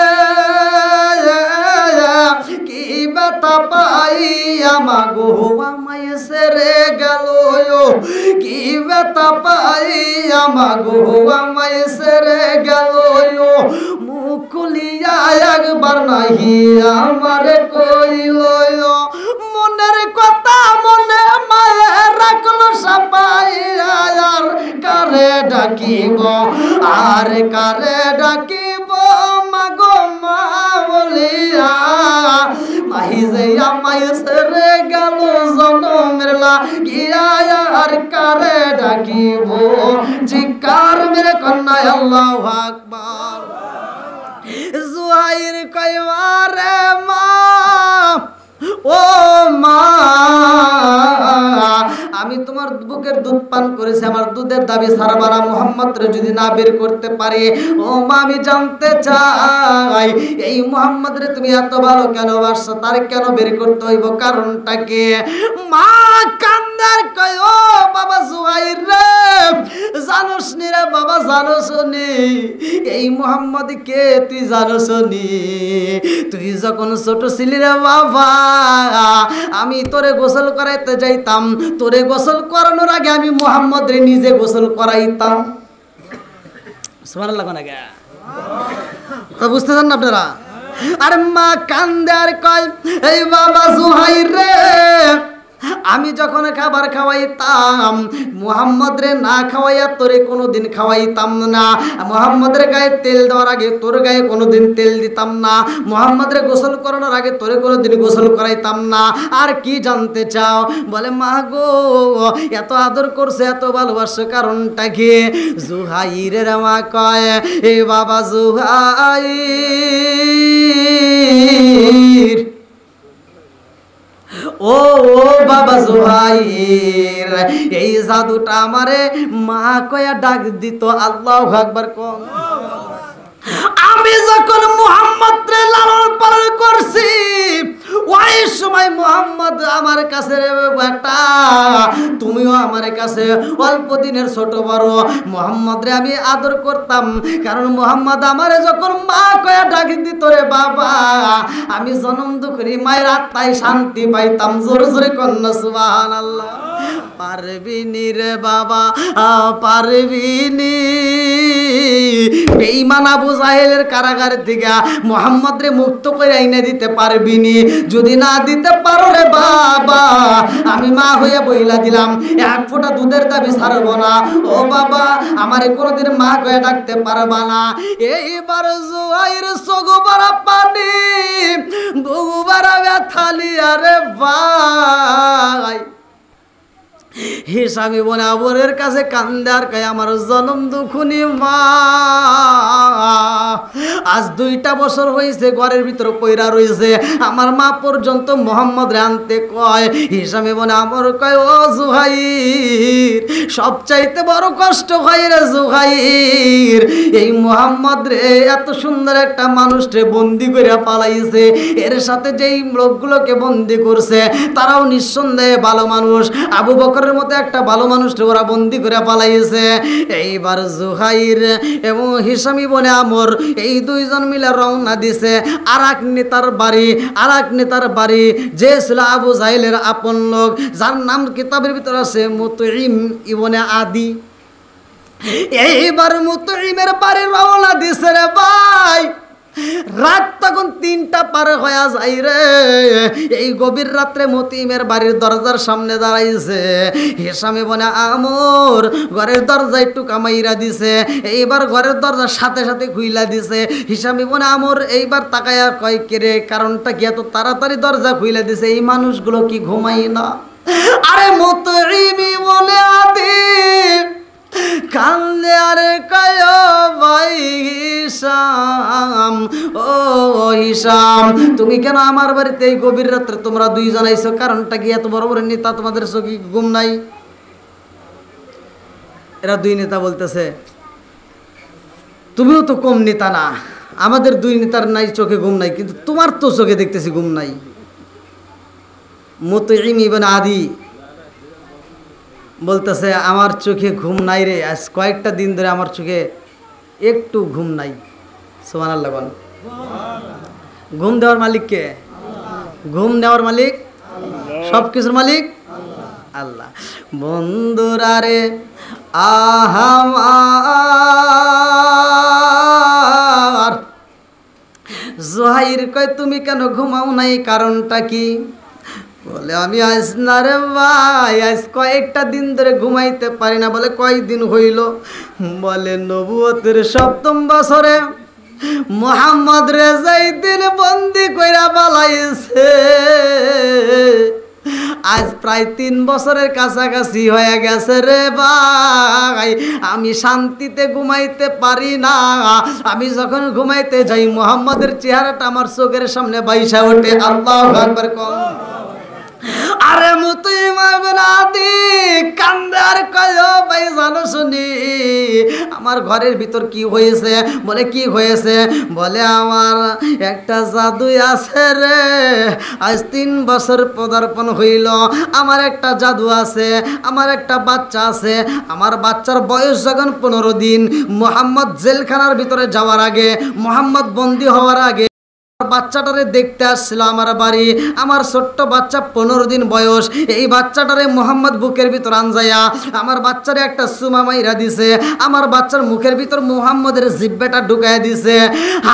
কি ব্যথা পাইয়া মাগো আমায় সেরে গেল, কি ব্যথা পাইয়া মাগো আমায় সেরে গেল। মুখ খুলিয়া একবার নাহি আমারে কইল, মনের কথা মনে মায়ে রাখলো সাপাইয়া। আর কারে ডাকিব, আর কারে ডাকিব মাগো মা বলিয়া, মাহি যে আমায় সেরে গেল জনমের লাগিয়া। আর কারে ডাকিব, জিকার মেরে কন্যা আল্লাহু আকবার। জুহাইর কইবা রে মা, ও মা, আমি তোমার বুকের দুধ পান করেছি, আমার দুধের দাবি ছাড়বা না, মুহাম্মদ রে যদি না বের করতে পারি। ও মা, আমি জানতে চাই এই মুহাম্মদ রে তুমি এত ভালো কেন বাসছো, তার কেন বের করতে হইব, কারণটা কি? মা কান্দার কয়, ও বাবা জুহাইর রে, জানোস নি রে বাবা, জানোস নি এই মুহাম্মদ কে তুই জানোস নি? তুই যখন ছোট ছিলি রে বাবা, আমি তোরে গোসল করাইতে যাইতাম, তোরে গোসল করানোর আগে আমি মুহাম্মদ রে নিজে গোসল করাইতাম। সুবহানাল্লাহ নাকি? বুঝতেছেন না আপনারা? আরে মা কান্দে আর কয়, এই বাবা জুহাইর রে, আমি যখন খাবার খাওয়াইতাম মুহাম্মদ রে না খাওয়াইয়া তোরে কোনোদিন খাওয়াইতাম না। মুহাম্মদ রে গায়ে তেল দেওয়ার আগে তোর গায়ে কোনোদিন তেল দিতাম না। মুহাম্মদ রে গোসল করানোর আগে তোরে কোনোদিন গোসল করাইতাম না। আর কি জানতে চাও? বলে মা গো, এত আদর করছে, এত ভালোবাসো, কারণটা কি? জুহাইরের মা কয়, এ বাবা জুহাইর, ও বাবা জুহাইর, এই জাদুটা আমারে মা কয়া ডাক দিত। আল্লাহু আকবার কোন। আমি যখন মুহাম্মদ রে লালন পালন করছি, ওই সময় মুহাম্মদ আমার কাছে রে বেটা, তুমিও আমার কাছে অল্প দিনের ছোট বড়। মুহাম্মদ রে আমি আদর করতাম, কারণ মুহাম্মদ আমারে যখন মা কয়া ডাক দিত রে বাবা, আমি জন্ম দুঃখী মায়ের আত্মায় শান্তি পাইতাম। জোরে জোরে কন্যা সুবহানাল্লাহ। পারবিনি রে বাবা, পারবিনি। বেঈমান আবু জাহেলের কারাগার থেকে মুহাম্মদ রে মুক্ত করে আইনা দিতে পারবিনি। যদি না দিতে পারো রে বাবা, আমি মা হয়ে বইলা দিলাম, এক ফোঁটা দুধের দাবি ছাড়বো না। ও বাবা, আমারে কোনোদিন মা হয়ে ডাকতে পারবা না। এইবার জুহাইর সগুবারা পানি, বুগুবারা ব্যথালি। আরে ভাই, হিসামি বোনে আবরের কাছে কান্দে আর কয়, আমার জনম দুখুনি মা, আজ 2টা বছর হয়েছে ঘরের ভিতর পয়রা রয়েছে, আমার মা পর্যন্ত মুহাম্মদ রে আনতে কয়। হিসামি বোনে আমার কয়, ও জুহাইর, সবচাইতে বড় কষ্ট হয় রে জুহাইর, এই মুহাম্মদ রে এত সুন্দর একটা মানুষকে বন্দি করে পালাইছে, এর সাথে যেই লোকগুলোকে বন্দি করছে তারাও নিঃসন্দেহে ভালো মানুষ। আবু বকরের মতো একটা ভালো মানুষকে ওরা বন্দি করে পালাইছে। এইবার জুহাইর এবং হিসামি বনে আমর এই 2জন মিলে রওনা দিছে আর এক নেতার বাড়ি। আর এক নেতার বাড়ি যে ছিল আবু জাহেলের আপন লোক, যার নাম কিতাবের ভিতরে আছে মুতঈম ইবনে আদি। এইবার মুতঈমের বাড়ি রওনা দিছে রে ভাই। রাত তখন 3টা পার হয়ে যায় রে। এই গভীর রাত্রে মতিমের বাড়ির দরজার সামনে দাঁড়াইছে হিসাম ইবনে আমর। ঘরের দরজা একটু কামাইরা দিছে, এইবার ঘরের দরজার সাথে সাথে খুইলা দিছে। হিসাম ইবনে আমর এইবার তাকায়া কয় কে রে, কারণটা কি এত তাড়াতাড়ি দরজা খুইলা দিছে? এই মানুষগুলো কি ঘুমাই না? আরে মুতঈমি বলে আদি কান্দে আরে কয় ভাই হিসাম, ও হিসাম তুমি কেন আমার বাড়িতে এই গভীর রাত্রে তোমরা দুইজন আইছো? কারণটা কি? এত বড় বড় নেতা, তোমাদের চোখে ঘুম নাই? এরা দুই নেতা বলতেছে তুমিও তো কম নেতা না, আমাদের দুই নেতার নাই চোখে ঘুম নাই, কিন্তু তোমার তো চোখে দেখতেছি ঘুম নাই। মুতঈম ইবনে আদি বলতেছে আমার চোখে ঘুম নাই রে, আজ কয়েকটা দিন ধরে আমার চোখে একটু ঘুম নাই। সুবহানাল্লাহ বল। ঘুম দেওয়ার মালিক কে? ঘুম দেওয়ার মালিক, সব কিছুর মালিক আল্লাহ। বন্ধুরা রে আহামার জোহাইর কয় তুমি কেন ঘুমাও নাই? কারণটা কি? বলে আমি আজ না রে ভাই, আজ কয়েকটা দিন ধরে ঘুমাইতে পারি না। বলে কয়েকদিন হইল? বলে নবুয়তের 7ম বছরে মুহাম্মদ রে যাইদিন বন্দি কইরা পালাইছে। আজ প্রায় 3 বছরের কাছাকাছি হয়ে গেছে রে ভাই, আমি শান্তিতে ঘুমাইতে পারি না। আমি যখন ঘুমাইতে যাই মুহাম্মদের চেহারাটা আমার চোখের সামনে বাইসা ওঠে। আল্লাহু আকবার কও। আরে মুতঈম ইবনে আদি কান্দে আর কয় ভাই জানো শুনি আমার ঘরের ভিতর কি হয়েছে? বলে কি হয়েছে? বলে আমার একটা জাদু আছে রে, আজ 3 বছর পদার্পণ হইল। আমার একটা জাদু আছে, আমার একটা বাচ্চা আছে। আমার বাচ্চার বয়স যখন 15 দিন, মুহাম্মদ জেলখানার ভিতরে যাওয়ার আগে, মুহাম্মদ বন্দী হওয়ার আগে বাচ্চাটারে দেখতে আসছিল আমার বাড়ি। আমার ছোট্ট বাচ্চা 15 দিন বয়স। এই বাচ্চাটারে মুহাম্মদ বুকের ভিতর আনজাইয়া আমার বাচ্চারে একটা সুমা মাইরা দিছে। আমার বাচ্চার মুখের ভিতর মুহাম্মদের জিহ্বাটা ঢুকায় দিছে।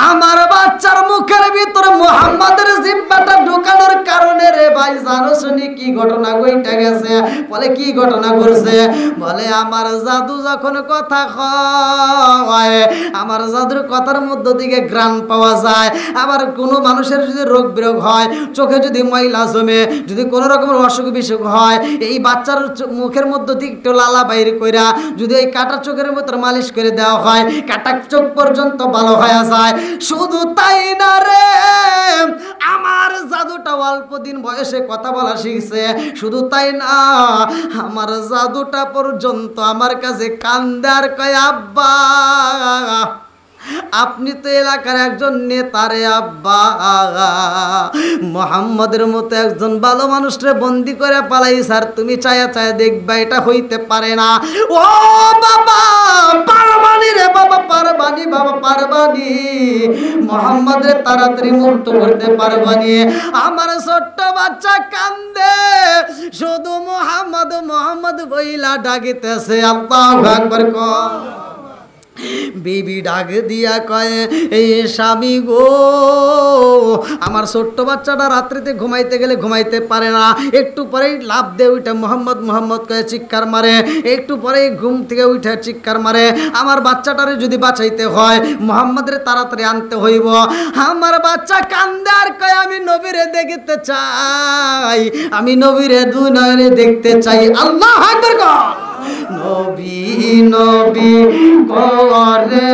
আমার বাচ্চার মুখের ভিতর মুহাম্মদের জিহ্বাটা ঢুকানোর কারণে রে ভাই জানো শুনি কি ঘটনা ঘটে গেছে? বলে কি ঘটনা ঘটছে? বলে আমার জাদু যখন কথা কয়, আমার জাদুর কথার মধ্য থেকে ঘ্রাণ পাওয়া যায়। আবার কোনো মানুষের যদি রোগ বিরোগ হয়, চোখে যদি ময়লা জমে, যদি কোনো রকমের অসুখ বিসুখ হয়, এই বাচ্চার মুখের মধ্যে থেকে একটু লালা বাইরে কইরা যদি এই কাটা চোখের ভিতর মালিশ করে দেওয়া হয়, কাটা চোখ পর্যন্ত ভালো হয়ে যায়। শুধু তাই না রে, আমার জাদুটা অল্প দিন বয়সে কথা বলা শিখছে। শুধু তাই না, আমার জাদুটা পর্যন্ত আমার কাছে কান্দে আর কয় আব্বা আপনি তো এলাকার একজন নেতারে আব্বা, মুহাম্মদের মতো একজন ভালো মানুষরে বন্দি করে পালাই স্যার, তুমি চায়া চায়া দেখবা এটা হইতে পারে না। ও বাবা পারবানি রে বাবা, পারবানি বাবা, পারবানি মুহাম্মদের তাড়াতাড়ি মুক্ত করতে পারবানি। আমার ছোট্ট বাচ্চা কান্দে, শুধু মুহাম্মদ মুহাম্মদ বইলা ডাকিতেছে। আল্লাহু আকবার কও। বিবি ডাক দিয়া কয় এই স্বামী গো, আমার ছোট্ট বাচ্চাটা রাত্রিতে ঘুমাইতে গেলে ঘুমাইতে পারে না, একটু পরেই লাভ দিয়ে উঠে মোহাম্মদ মোহাম্মদ কয়ে চিৎকার মারে, একটু পরেই ঘুম থেকে উঠে চিৎকার মারে। আমার বাচ্চাটারে যদি বাঁচাইতে হয় মোহাম্মদের তাড়াতাড়ি আনতে হইব। আমার বাচ্চা কান্দে আর কয় আমি নবীরে দেখতে চাই, আমি নবীরে দুই নয়নে দেখতে চাই। আল্লাহু আকবার কও। নবী নবী করে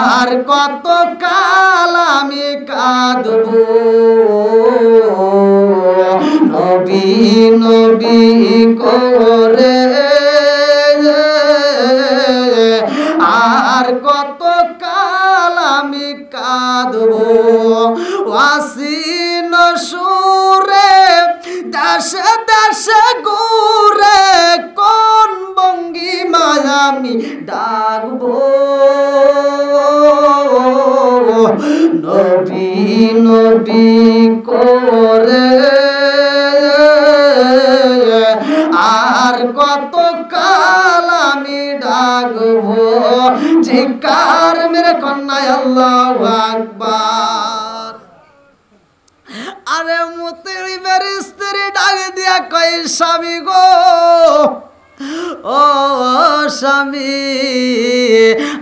আর কত কাল আমি কাঁদব, নবী নবী করে আর কত কাল আমি কাঁদব। ওয়াসিন সুরে দেশে দেশে ঘুরে কোন ভঙ্গিমায় আমি ডাকবো, নবী নবী করে আর কত কাল আমি ডাকবো। থাকবো চিৎকার মেরে কন্যায় আল্লাহু আকবার। আরে মুতিমের স্ত্রী ডাকে দিয়া কয় স্বামী গো, ও স্বামী,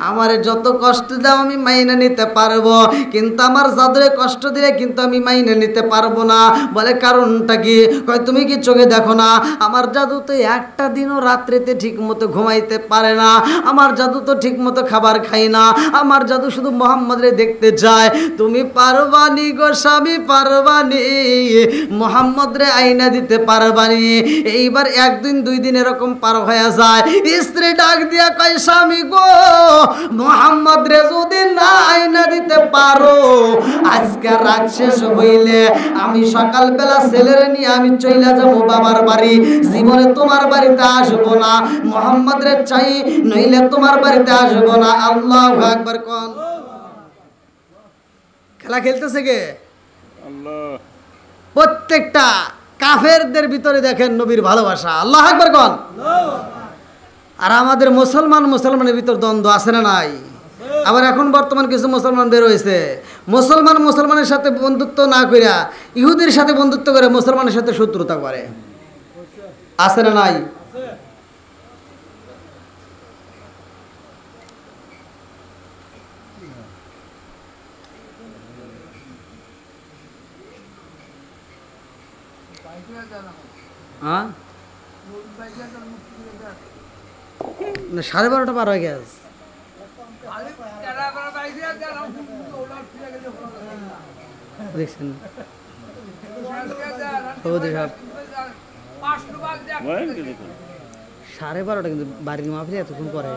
আমার যত কষ্ট দাও আমি মাইনে নিতে পারবো, কিন্তু আমার জাদুরে কষ্ট দিলে কিন্তু আমি মাইনে নিতে পারবো না। বলে কারণটা কি? কয় তুমি কি চোখে দেখো না আমার জাদু তো একটা দিনও রাত্রিতে ঠিক মতো ঘুমাইতে পারে না, আমার জাদু তো ঠিক মতো খাবার খাই না, আমার জাদু শুধু মোহাম্মদরে দেখতে চায়। তুমি পারবানি গো স্বামী, পারবানি, মোহাম্মদরে আইনা দিতে পারবানি? এইবার একদিন দুই দিন এরকম পার হয়ে যায়, স্ত্রী ডাক দিয়া কয় স্বামী গো, মোহাম্মদ রে যদি না আইনা দিতে পারো, আজকে রাত শেষ হইলে আমি সকালবেলা ছেলেরে নিয়ে আমি চলে যাব বাবার বাড়ি, জীবনে তোমার বাড়িতে আসবো না, মোহাম্মদ রে চাই, নইলে তোমার বাড়িতে আসবো না। আল্লাহু আকবার কোন। খেলা খেলতেছে কে? আল্লাহ। প্রত্যেকটা কাফেরদের ভিতরে দেখেন নবীর ভালোবাসা। আল্লাহু আকবার কোন। আর আমাদের মুসলমানের ভিতর দ্বন্দ্ব আছে না নাই? আবার এখন বর্তমান কিছু মুসলমান বের হয়েছে, মুসলমানের সাথে বন্ধুত্ব না কইরা ইহুদির সাথে বন্ধুত্ব করে মুসলমানের সাথে শত্রুতা করে, আছে না নাই? হ্যাঁ, 12:30 পার হয়ে গেছে। দেখছেন 12:30 কিন্তু বাড়ির মাহফিলে এতক্ষণ করে।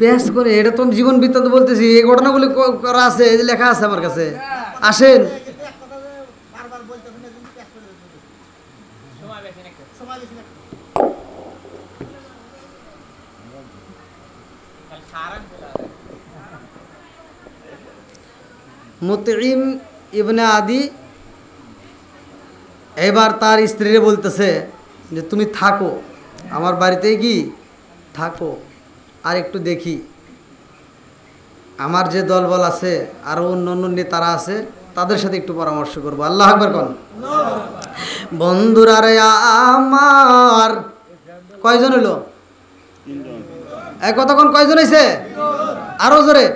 পেশ করে এটা তো জীবন বৃত্তান্ত বলতেছি, এই ঘটনাগুলি করা আছে, এই যে লেখা আছে আমার কাছে। আসেন, মুতঈম ইবনে আদি এবার তার স্ত্রীরে বলতেছে যে তুমি থাকো আমার বাড়িতেই, কি থাকো, আর একটু দেখি আমার যে দলবল আছে আরও অন্য নেতারা আছে তাদের সাথে একটু পরামর্শ করবো। আল্লাহু আকবার কোন। বন্ধুরা রে আমার কয়জন হলো? কতক্ষণ কয়জন হয়েছে? আরো জোরে।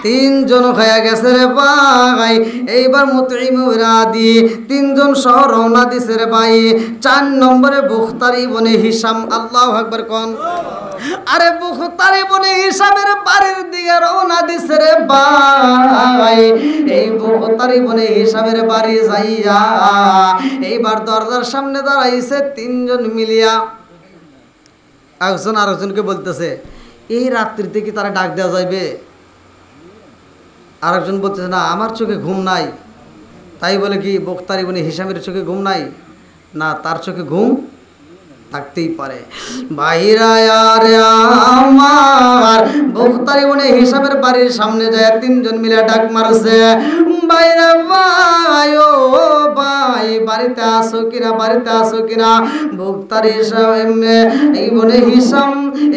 3 জন হয়ে গেছে রে ভাই। এইবার মুতঈম আদি 3 জন সহ রওনা দিছে রে ভাই। 4 নম্বরে বুখতারি ইবনে হিশাম। আল্লাহু আকবার কোন। আরে বুখতারি ইবনে হিশামের বাড়ির দিকে রওনা দিছে রে ভাই। এই বুখতারি ইবনে হিশামের বাড়ি যাইয়া এইবার দরজার সামনে দাঁড়াইছে 3 জন মিলিয়া। একজন আরেকজনকে বলতেছে এই রাত্রিতে কি তারা ডাক দেওয়া যাইবে? আরেকজন বলতেছে না আমার চোখে ঘুম নাই। তাই বলে কি বুখতারি ইবনে হিশামের চোখে ঘুম নাই? না, তার চোখে ঘুম থাকতেই পারে। ভাইরা আর আমার বুখতারি ইবনে হিশামের বাড়ির সামনে যায় 3 জন মিলে ডাক মারছে, ভাইরা ভাই ও ভাই বাড়িতে আসো কিনা, বাড়িতে আসো কিনা। বুখতারি ইবনে হিশাম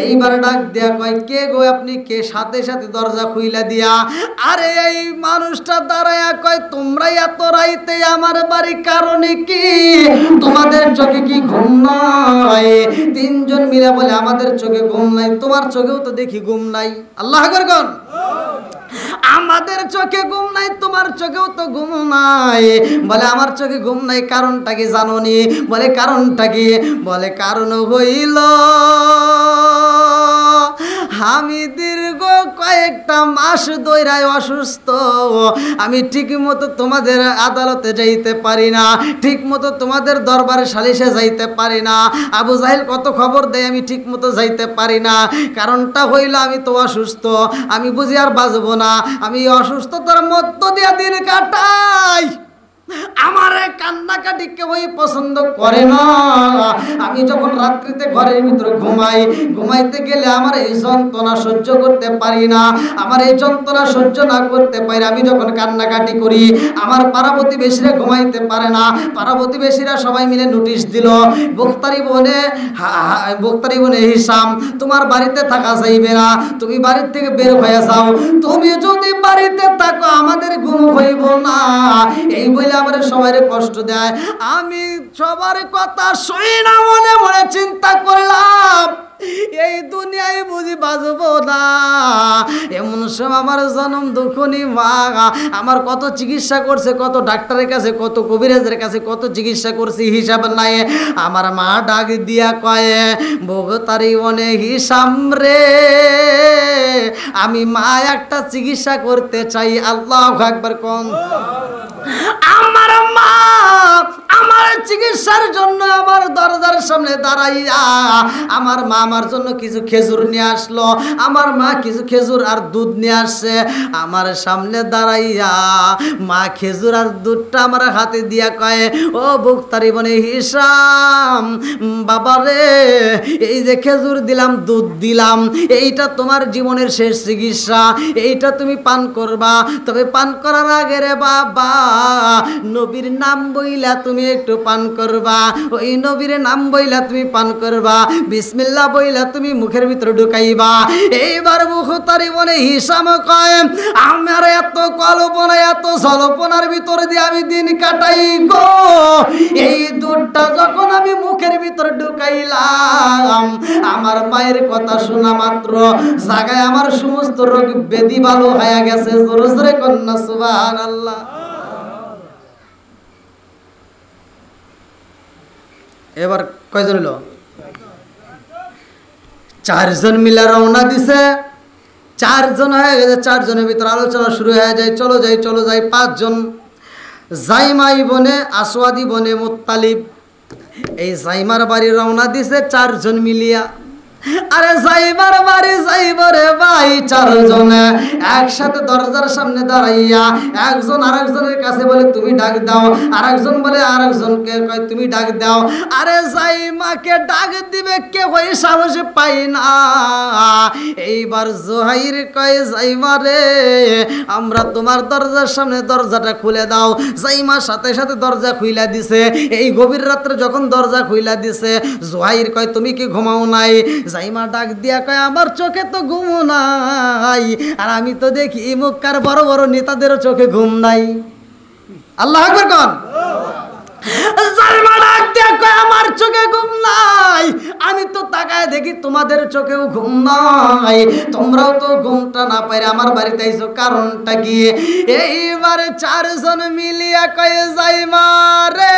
এইবার ডাক দিয়া কয় কে গো আপনি কে? সাথে সাথে দরজা খুইলা দিয়া আরে এই মানুষটা দাঁড়ায়া কয় তোমরা এত রাইতে আমার বাড়ি কারণে কি? তোমাদের চোখে কি ঘুম নাই? 3 জন মিলে বলে আমাদের চোখে ঘুম নাই, তোমার চোখেও তো দেখি ঘুম নাই। আল্লাহু আকবার কোন। আমাদের চোখে ঘুম নাই, তোমার চোখেও তো ঘুম নাই। বলে আমার চোখে ঘুম নাই, কারণটা কি জানোনি? বলে কারণটা কি? বলে কারণ হইল আমি দীর্ঘ কয়েকটা মাস ধইরাই অসুস্থ, আমি ঠিক মতো তোমাদের আদালতে যাইতে পারি না, ঠিক মতো তোমাদের দরবারে সালিশে যাইতে পারি না। আবু জাহেল কত খবর দেয়, আমি ঠিক মতো যাইতে পারি না। কারণটা হইল আমি তো অসুস্থ, আমি বুঝি আর বাঁচবো না, আমি অসুস্থতার মধ্য দিয়া দিন কাটাই। আমারে কান্নাকাটি কেউই পছন্দ করে না। আমি যখন রাত্রিতে ঘরের ভিতরে ঘুমাই, ঘুমাইতে গেলে আমার এই যন্ত্রণা সহ্য করতে পারি না। আমার এই যন্ত্রণা সহ্য না করতে পারি, আমি যখন কান্নাকাটি করি, আমার পাড়া প্রতিবেশীরা ঘুমাইতে পারে না। পাড়া প্রতিবেশীরা সবাই মিলে নোটিশ দিল, বক্তারি বনে হিসাম, তোমার বাড়িতে থাকা যাইবে না, তুমি বাড়ির থেকে বের হয়ে যাও। তুমি যদি বাড়িতে থাকো আমাদের ঘুম হইব না। এই বলে আমার সবাই কষ্ট দেয়। আমি সবার কথা শুই না, মনে মনে চিন্তা করলাম এই দুনিয়ায় বুঝি বাজবো না। এমন সময় আমার জনম দুঃখনি মা আমার কত চিকিৎসা করছে, কত ডাক্তারের কাছে, কত কবিরাজের কাছে কত চিকিৎসা করছি, হিসাব নাই। আমার মা ডাক দিয়া কয়, বগতারি মনে হিসাম রে, আমি মা একটা চিকিৎসা করতে চাই। আল্লাহু আকবার কোন। আমার মা আমার চিকিৎসার জন্য আমার দরজার সামনে দাঁড়াইয়া, আমার মা আমার জন্য কিছু খেজুর নিয়ে আসলো। আমার মা কিছু খেজুর আর দুধ নিয়ে আসছে। আমার সামনে দাঁড়াইয়া মা খেজুর আর দুধটা আমার হাতে দিয়া কয়, ও বক্তারি বনে হিসাম বাবা রে, এই যে খেজুর দিলাম, দুধ দিলাম, এইটা তোমার জীবনের শেষ চিকিৎসা, এইটা তুমি পান করবা। তবে পান করার আগে রে বাবা, নবীর নাম বইলা তুমি একটু পান করবা। ওই নবীর নাম বইলা তুমি পান করবা, বিসমিল্লাহ বইলা তুমি মুখের ভিতরে ঢুকাইবা। এইবার মুখতারি মনে হিসাম কয়, আমার এত কল্পনা এত জল্পনার ভিতরে দিয়ে আমি দিন কাটাই গো। এই দুধটা যখন আমি মুখের ভিতরে ঢুকাইলাম, আমার মায়ের কথা শোনা মাত্র জায়গায় আমার সমস্ত রোগ ব্যাধি ভালো হয়ে গেছে। জোরে জোরে কন্যা সুবহানাল্লাহ। এবার কয়জন হলো? 4 জন মিলে রওনা দিছে। 4 জন হয়ে গেছে। 4 জনের ভিতরে আলোচনা শুরু হয়ে যায়, চলো যাই 5 জন। জাইমা ইবনে আসওয়াদ ইবনে মুত্তালিব, এই জাইমার বাড়ি রওনা দিছে 4 জন মিলিয়া। আরে যাইবার বাড়ি যাইব রে ভাই 4 জনে একসাথে দরজার সামনে দাঁড়াইয়া, একজন আরেকজনের কাছে বলে তুমি ডাক দাও, আরেকজন বলে আরেকজনকে কয় তুমি ডাক দাও। আরে যাইমাকে ডাক দিবে কে কই সাহস পাই না। এইবার জোহাইর কয়, যাইমা রে আমরা তোমার দরজার সামনে, দরজাটা খুলে দাও। যাইমা সাথে সাথে দরজা খুইলা দিছে। এই গভীর রাত্রে যখন দরজা খুইলা দিছে, জোহাইর কয় তুমি কি ঘুমাও নাই? যাইমা ডাক দিয়া কয়, আমার চোখে তো ঘুম নাই, আর আমি তো দেখি মক্কার বড় বড় নেতাদেরও চোখে ঘুম নাই। আল্লাহু আকবার কোন। জাইমা ডাক দিয়া কয়, আমার চোখে ঘুম নাই, আমি তো তাকায় দেখি তোমাদের চোখেও ঘুম নাই, তোমরাও তো ঘুমটা না পাইরে আমার বাড়িতে আইছো, কারণটা কি? এইবার 4 জন মিলিয়া কয়, যাইমা রে,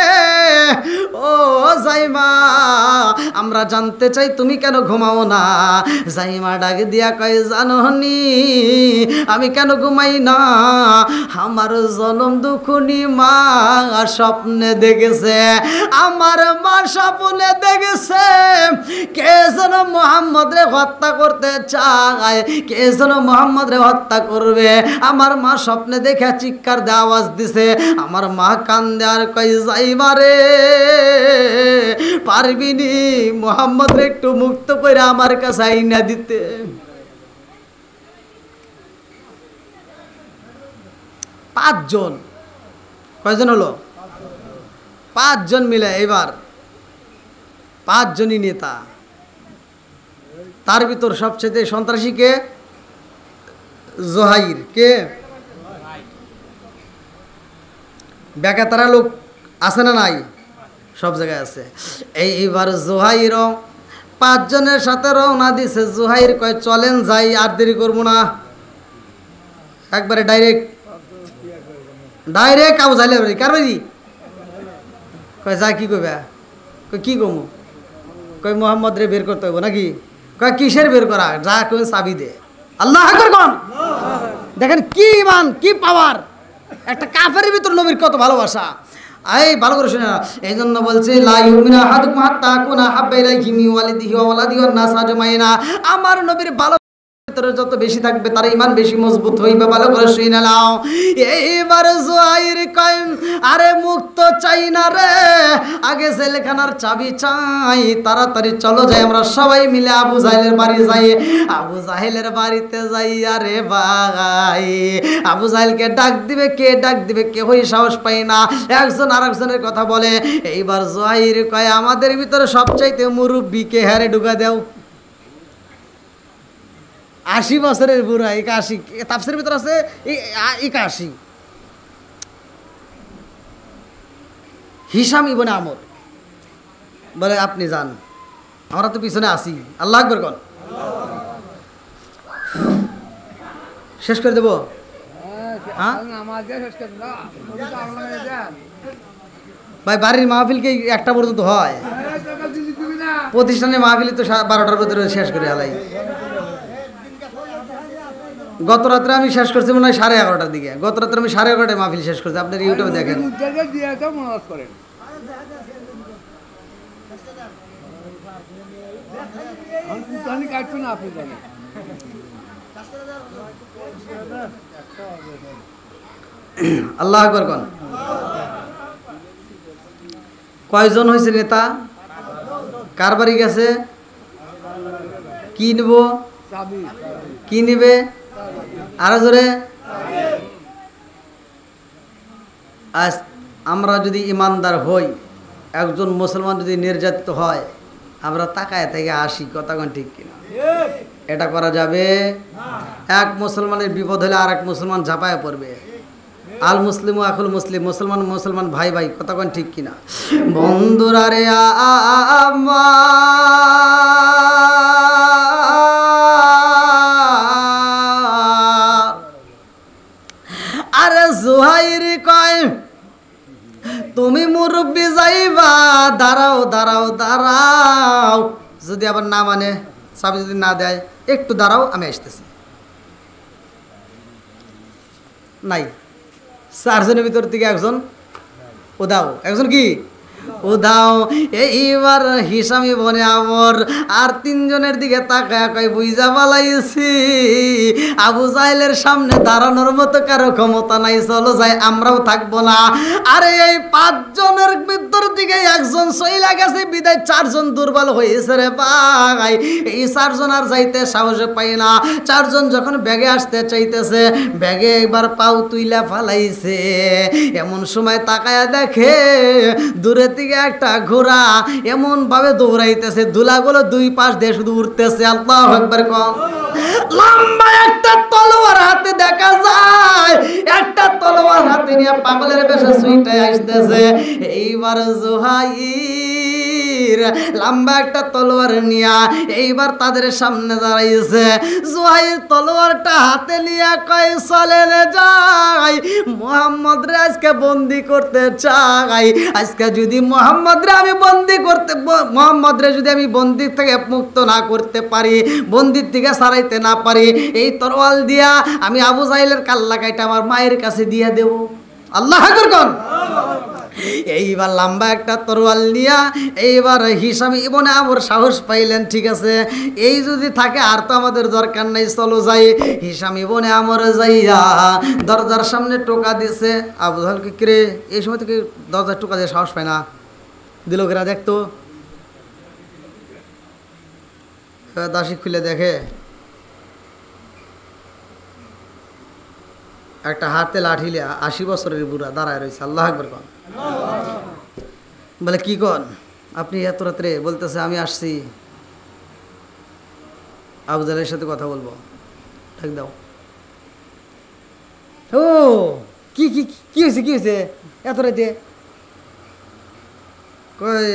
ও যাইমা আমরা জানতে চাই তুমি কেন ঘুমাও না। যাইমা ডাক দিয়া কয়, জাননি আমি কেন ঘুমাই না? আমার জনম দুঃখনি মা স্বপ্নে দেখেছে, আমার মা স্বপ্নে দেখেছে কে যেন মুহাম্মদ রে হত্যা করতে চায়, কে যেন মুহাম্মদ রে হত্যা করবে। আমার মা স্বপ্নে দেখে চিৎকার দিয়ে আওয়াজ দিছে। আমার মা কান্দে আর কয়, যাইমা রে পারবিনি মুহাম্মদ রে একটু মুক্ত করে আমার কাছে আইনা দিতে? পাঁচজন, কয়জন হলো? 5 জন মিলে। এবার 5 জনই নেতা। তার ভিতর সবচেয়ে সন্ত্রাসী কে? জোহাইর। কে? বেকাতারা লোক আছে না নাই? সব জায়গায় আছে। এইবার জোহাইরও 5 জনের সাথে রওনা দিছে। জোহাইর কয়, চলেন যাই, আর দেরি করবো না, একবারে ডাইরেক্ট আবু জাইলে কার বাড়ি? কয় যা, কি কইবা? কয় কি কমু? কয় মুহাম্মদ রে বের করতে হইব নাকি? কয় কিসের বের করা? যা কই চাবি দে। আল্লাহু আকবার কোন। দেখেন কি ইমান, কি পাওয়ার! একটা কাফেরের ভিতর নবীর কত ভালোবাসা। এই ভালো করে শুনে না, এই জন্য বলছে লা ইউমিনু আহাদুকুম হাত্তা কুনা হাব্বা ইলাইহি মিন ওয়ালিদিহি ওয়া ওয়ালাদিহি ওয়ান নাস আজমাইনা। আমার নবীর ভালো যত বেশি থাকবে তার ইমান বেশি মজবুত হইবে। ভালো করে শুনে নাও। এইবার জুয়াইর কয় আরে মুক্ত চাই না রে, আগে জেলখানার চাবি চাই, তাড়াতাড়ি চলো যাই আমরা সবাই মিলে আবু জাহেলের বাড়ি যাই। আবু জাহেলের বাড়িতে যাই, আরে ভাই আবু জাহেলকে ডাক দিবে কে, ডাক দিবে কেউই সাহস পাই না, একজন আর একজনের কথা বলে। এইবার জুয়াইর কয় আমাদের ভিতরে সবচাইতে মুরব্বী কে, হারে ঢুকা দাও। 80 বছরের বুড়া, 81 তাফসীরের ভিতর আছে 81। হিশাম ইবনে আমর বলে আপনি যান, আমরা তো পিছনে আসি। আল্লাহু আকবার কন। শেষ করে দেব? হ্যাঁ ভাই, বাড়ির মাহফিল কি একটা পর্যন্ত হয়? প্রতিষ্ঠানের মাহফিল তো 12টার ভিতরে শেষ করে হালাই। গত রাত্রে আমি শেষ করছি মনে হয় 11:30টার দিকে। গত রাত্রে আমি 11:30টায় মাহফিল শেষ করছি, আপনার ইউটিউবে দেখেন। আল্লাহু আকবার কোন। কয়জন হয়েছে নেতা? কার বাড়ি গেছে? কি নিব? কি নিবে? আরো জোরে। আজ আমরা যদি ইমানদার হই, একজন মুসলমান যদি নির্যাতিত হয়, আমরা তাকায় থেকে আসি, কথা কোন ঠিক কিনা? এটা করা যাবে? এক মুসলমানের বিপদ হলে আর এক মুসলমান ঝাঁপায় পড়বে। আল মুসলিম আকুল মুসলিম, মুসলমান মুসলমান ভাই ভাই, কথা কোন ঠিক কিনা? বন্ধুরা রে আরে জুহাইর কয় তুমি মুরব্বি যাইবা, দাঁড়াও দাঁড়াও দাঁড়াও, যদি আবার না মানে, চাবি যদি না দেয়, একটু দাঁড়াও আমি আসতেছি। নাই, 4 জনের ভিতর থেকে একজন উদাও, একজন কি উদাও। এইবার হিশাম ইবনে আমর আর 3 জনের দিকে তাকায় কয় বুঝা পালাইছি আবু জাহেলের সামনে দাঁড়ানোর মতো কারো ক্ষমতা নাই, চলো যাই, আমরাও থাকবো না। আরে এই 5 জনের ভিতর দিকে একজন সইলা গেছে, বিদায় 4 জন দুর্বল হয়েছে রে ভাই। এই 4 জন আর যাইতে সাহস পাই না। 4 জন যখন ব্যাগে আসতে চাইতেছে, ব্যাগে একবার পাও তুইলা ফালাইছে। এমন সময় তাকায়া দেখে দূরে থেকে একটা ঘোড়া এমন ভাবে দৌড়াইতেছে, ধুলাগুলো 2 পাশ দিয়ে শুধু উঠতেছে। আল্লাহু আকবার কম। লম্বা একটা তলোয়ার হাতে দেখা যায়, একটা তলোয়ার হাতে নিয়ে পাগলের বেশে ছুটে আসতেছে। এইবার জুহাইর লম্বা একটা তলোয়ার নিয়ে এইবার তাদের সামনে দাঁড়াইছে। জুহাইর তলোয়ারটা হাতে নিয়ে কয় চলে রে যাই, মুহাম্মদ রে আজকে বন্দি করতে চাই। আজকে যদি মুহাম্মদ রে আমি বন্দি থেকে মুক্ত না করতে পারি, বন্দির থেকে ছাড়াইতে না পারি, এই তরোয়াল দিয়া আমি আবু জাহেলের কাল্লা কাইটা আমার মায়ের কাছে দিয়ে দেব। আল্লাহু আকবার কোন। এইবার লম্বা একটা তরোয়াল নিয়া এইবার হিশাম ইবনে আমর সাহস পাইলেন, ঠিক আছে এই যদি থাকে আর তো আমাদের দরকার নাই, চলো যাই। হিশাম ইবনে আমর যাইয়া দরজার সামনে টোকা দিছে। আবু জাহেলকে কিরে এই সময় থেকে দরজার টোকা দিয়ে সাহস পায় না, দিল কেরা দেখতো। দাসী খুলে দেখে একটা হাতে লাঠি লিয়া 80 বছরের বুড়া দাঁড়ায় রয়েছে। আল্লাহু আকবার কন। বলে কি কন আপনি এত রাত্রে? বলতেছে আমি আসছি আবু জাহেলের সাথে কথা বলবো। ডাক দাও। ও কি কি কি হয়েছে, কি হয়েছে এত রাতে? কই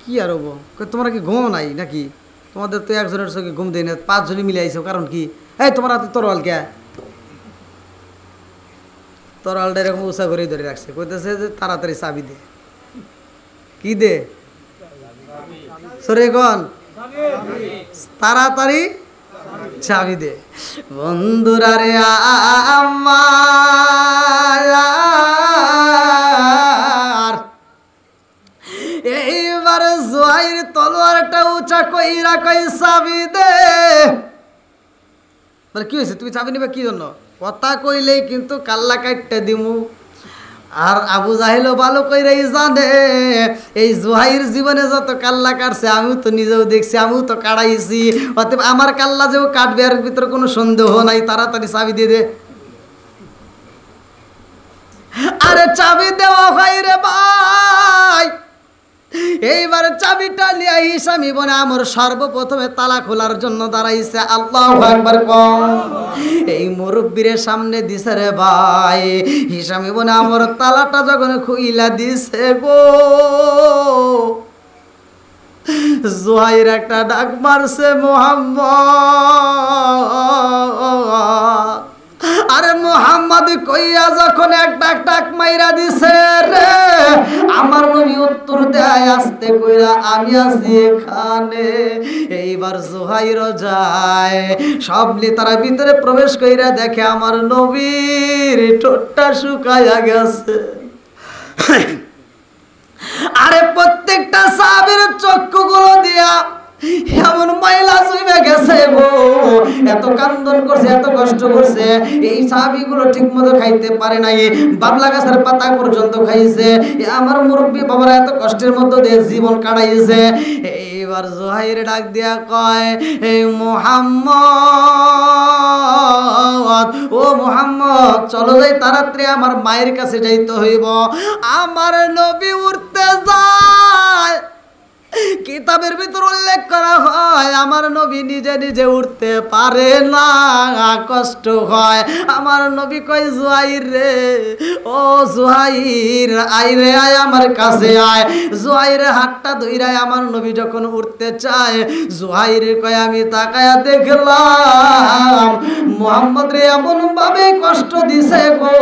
কি আর হবো, তোমরা কি ঘুমো নাই নাকি? তোমাদের তো একজনের চোখে ঘুম দেয় না, 5 জনই মিলে আইছো, কারণ কি? এই তোমার হাতে তরোয়াল কে? তরোয়ালটা এরকম উঁচা করে ধরে রাখছে, কইতেছে যে তাড়াতাড়ি চাবি দে। কি দে? সরে গন, তাড়াতাড়ি চাবি দে। বন্ধুরা রে আমার এইবার জুহাইর জুহাইর তলোয়ারটা উঁচা কইরা কই চাবি দে। মানে কি হয়েছে, তুমি চাবি নিবে কি জন্য? কথা কইলেই কিন্তু কাল্লা কাটতে দিমু। আর আবু জাহেলও ভালো কইরাই জানে এই জুহাইর জীবনে যত কাল্লা কাটছে আমিও তো নিজেও দেখছি, আমিও তো কাটাইছি, অতএব আমার কাল্লা যেও কাটবে আর ভিতরে কোনো সন্দেহ নাই, তাড়াতাড়ি চাবি দিয়ে দে। আরে চাবি দেওয়া হয় রে ভাই। এইবার চাবিটা নিয়ে হিসাম ইবনে আমর সর্বপ্রথমে তালা খোলার জন্য দাঁড়াইছে। আল্লাহু আকবার কম। এই মুরব্বিরের সামনে দিছে রে ভাই। হিসাম ইবনে আমর তালাটা যখন খুইলা দিছে গো, জুহাইর একটা ডাক মারছে, মুহাম্মদ। আরে মুহাম্মদ কইয়া যখন একটা ডাক মাইরা দিছে রে, আমার নবী উত্তর দেয় আস্তে কইরা, আমি আছি এখানে। এইবার জুহাইর যায়, সব তারা ভিতরে প্রবেশ কইরা দেখে আমার নবীর ঠোঁটটা শুকায়া গেছে। আরে প্রত্যেকটা সাহাবীর চক্ষুগুলো দিয়া এমন ময়লা জমে গেছে গো, এত কান্দন করছে, এত কষ্ট করছে। এই সাহাবীগুলো ঠিক মতো খাইতে পারে নাই, বাবলা গাছের পাতা পর্যন্ত খাইছে। আমার মুরব্বী বাবারা এত কষ্টের মধ্যে দিয়ে জীবন কাটাইছে। এইবার জুহাইর ডাক দিয়া কয়, এই মুহাম্মদ, ও মুহাম্মদ চলো যাই তাড়াতাড়ি, আমার মায়ের কাছে যাইতে হইব। আমার নবী উঠতে যায়, কিতাবের ভিতর উল্লেখ করা হয় আমার নবী নিজে নিজে উঠতে পারে না, কষ্ট হয়। আমার নবী কয়, জুহাইর রে, ও জুহাইর আয় রে, আয় আমার কাছে আয়। জুহাইরের হাতটা ধইরায় আমার নবী যখন উঠতে চায়, জুহাইর কয়, আমি তাকায়া দেখলাম মুহাম্মদ রে এমন ভাবে কষ্ট দিছে গো,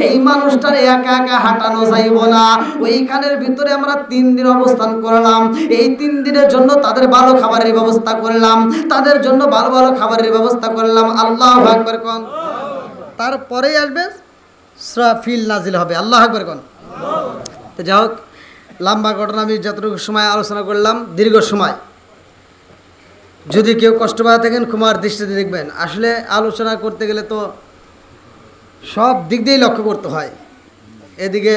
এই মানুষটার একা একা হাঁটানো যাইব না। ওইখানের ভিতরে আমরা 3 দিন অবস্থান করলাম। এই 3 দিনের জন্য তাদের ভালো খাবারের ব্যবস্থা করলাম, তাদের জন্য ভালো ভালো খাবারের ব্যবস্থা করলাম। আল্লাহু আকবার কোন। তারপরে আসবে ইসরাফিল নাজিল হবে। আল্লাহু আকবার কোন। তো যাই হোক, লম্বা ঘটনা আমি যতটুকু সময় আলোচনা করলাম, দীর্ঘ সময়। যদি কেউ কষ্ট পায় থাকেন ক্ষমার দৃষ্টিতে দেখবেন। আসলে আলোচনা করতে গেলে তো সব দিক দিয়েই লক্ষ্য করতে হয়। এদিকে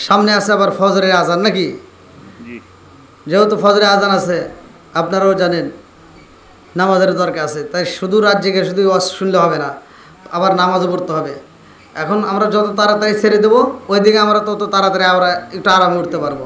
সামনে আছে আবার ফজরের আজান, নাকি? যেহেতু ফজরের আজান আছে, আপনারাও জানেন নামাজের দরকার আছে, তাই শুধু রাত জেগে শুধু ওয়াজ শুনলে হবে না, আবার নামাজও পড়তে হবে। এখন আমরা যত তাড়াতাড়ি ছেড়ে দেবো ওইদিকে আমরা তত তাড়াতাড়ি আমরা একটু আরামে উঠতে পারবো।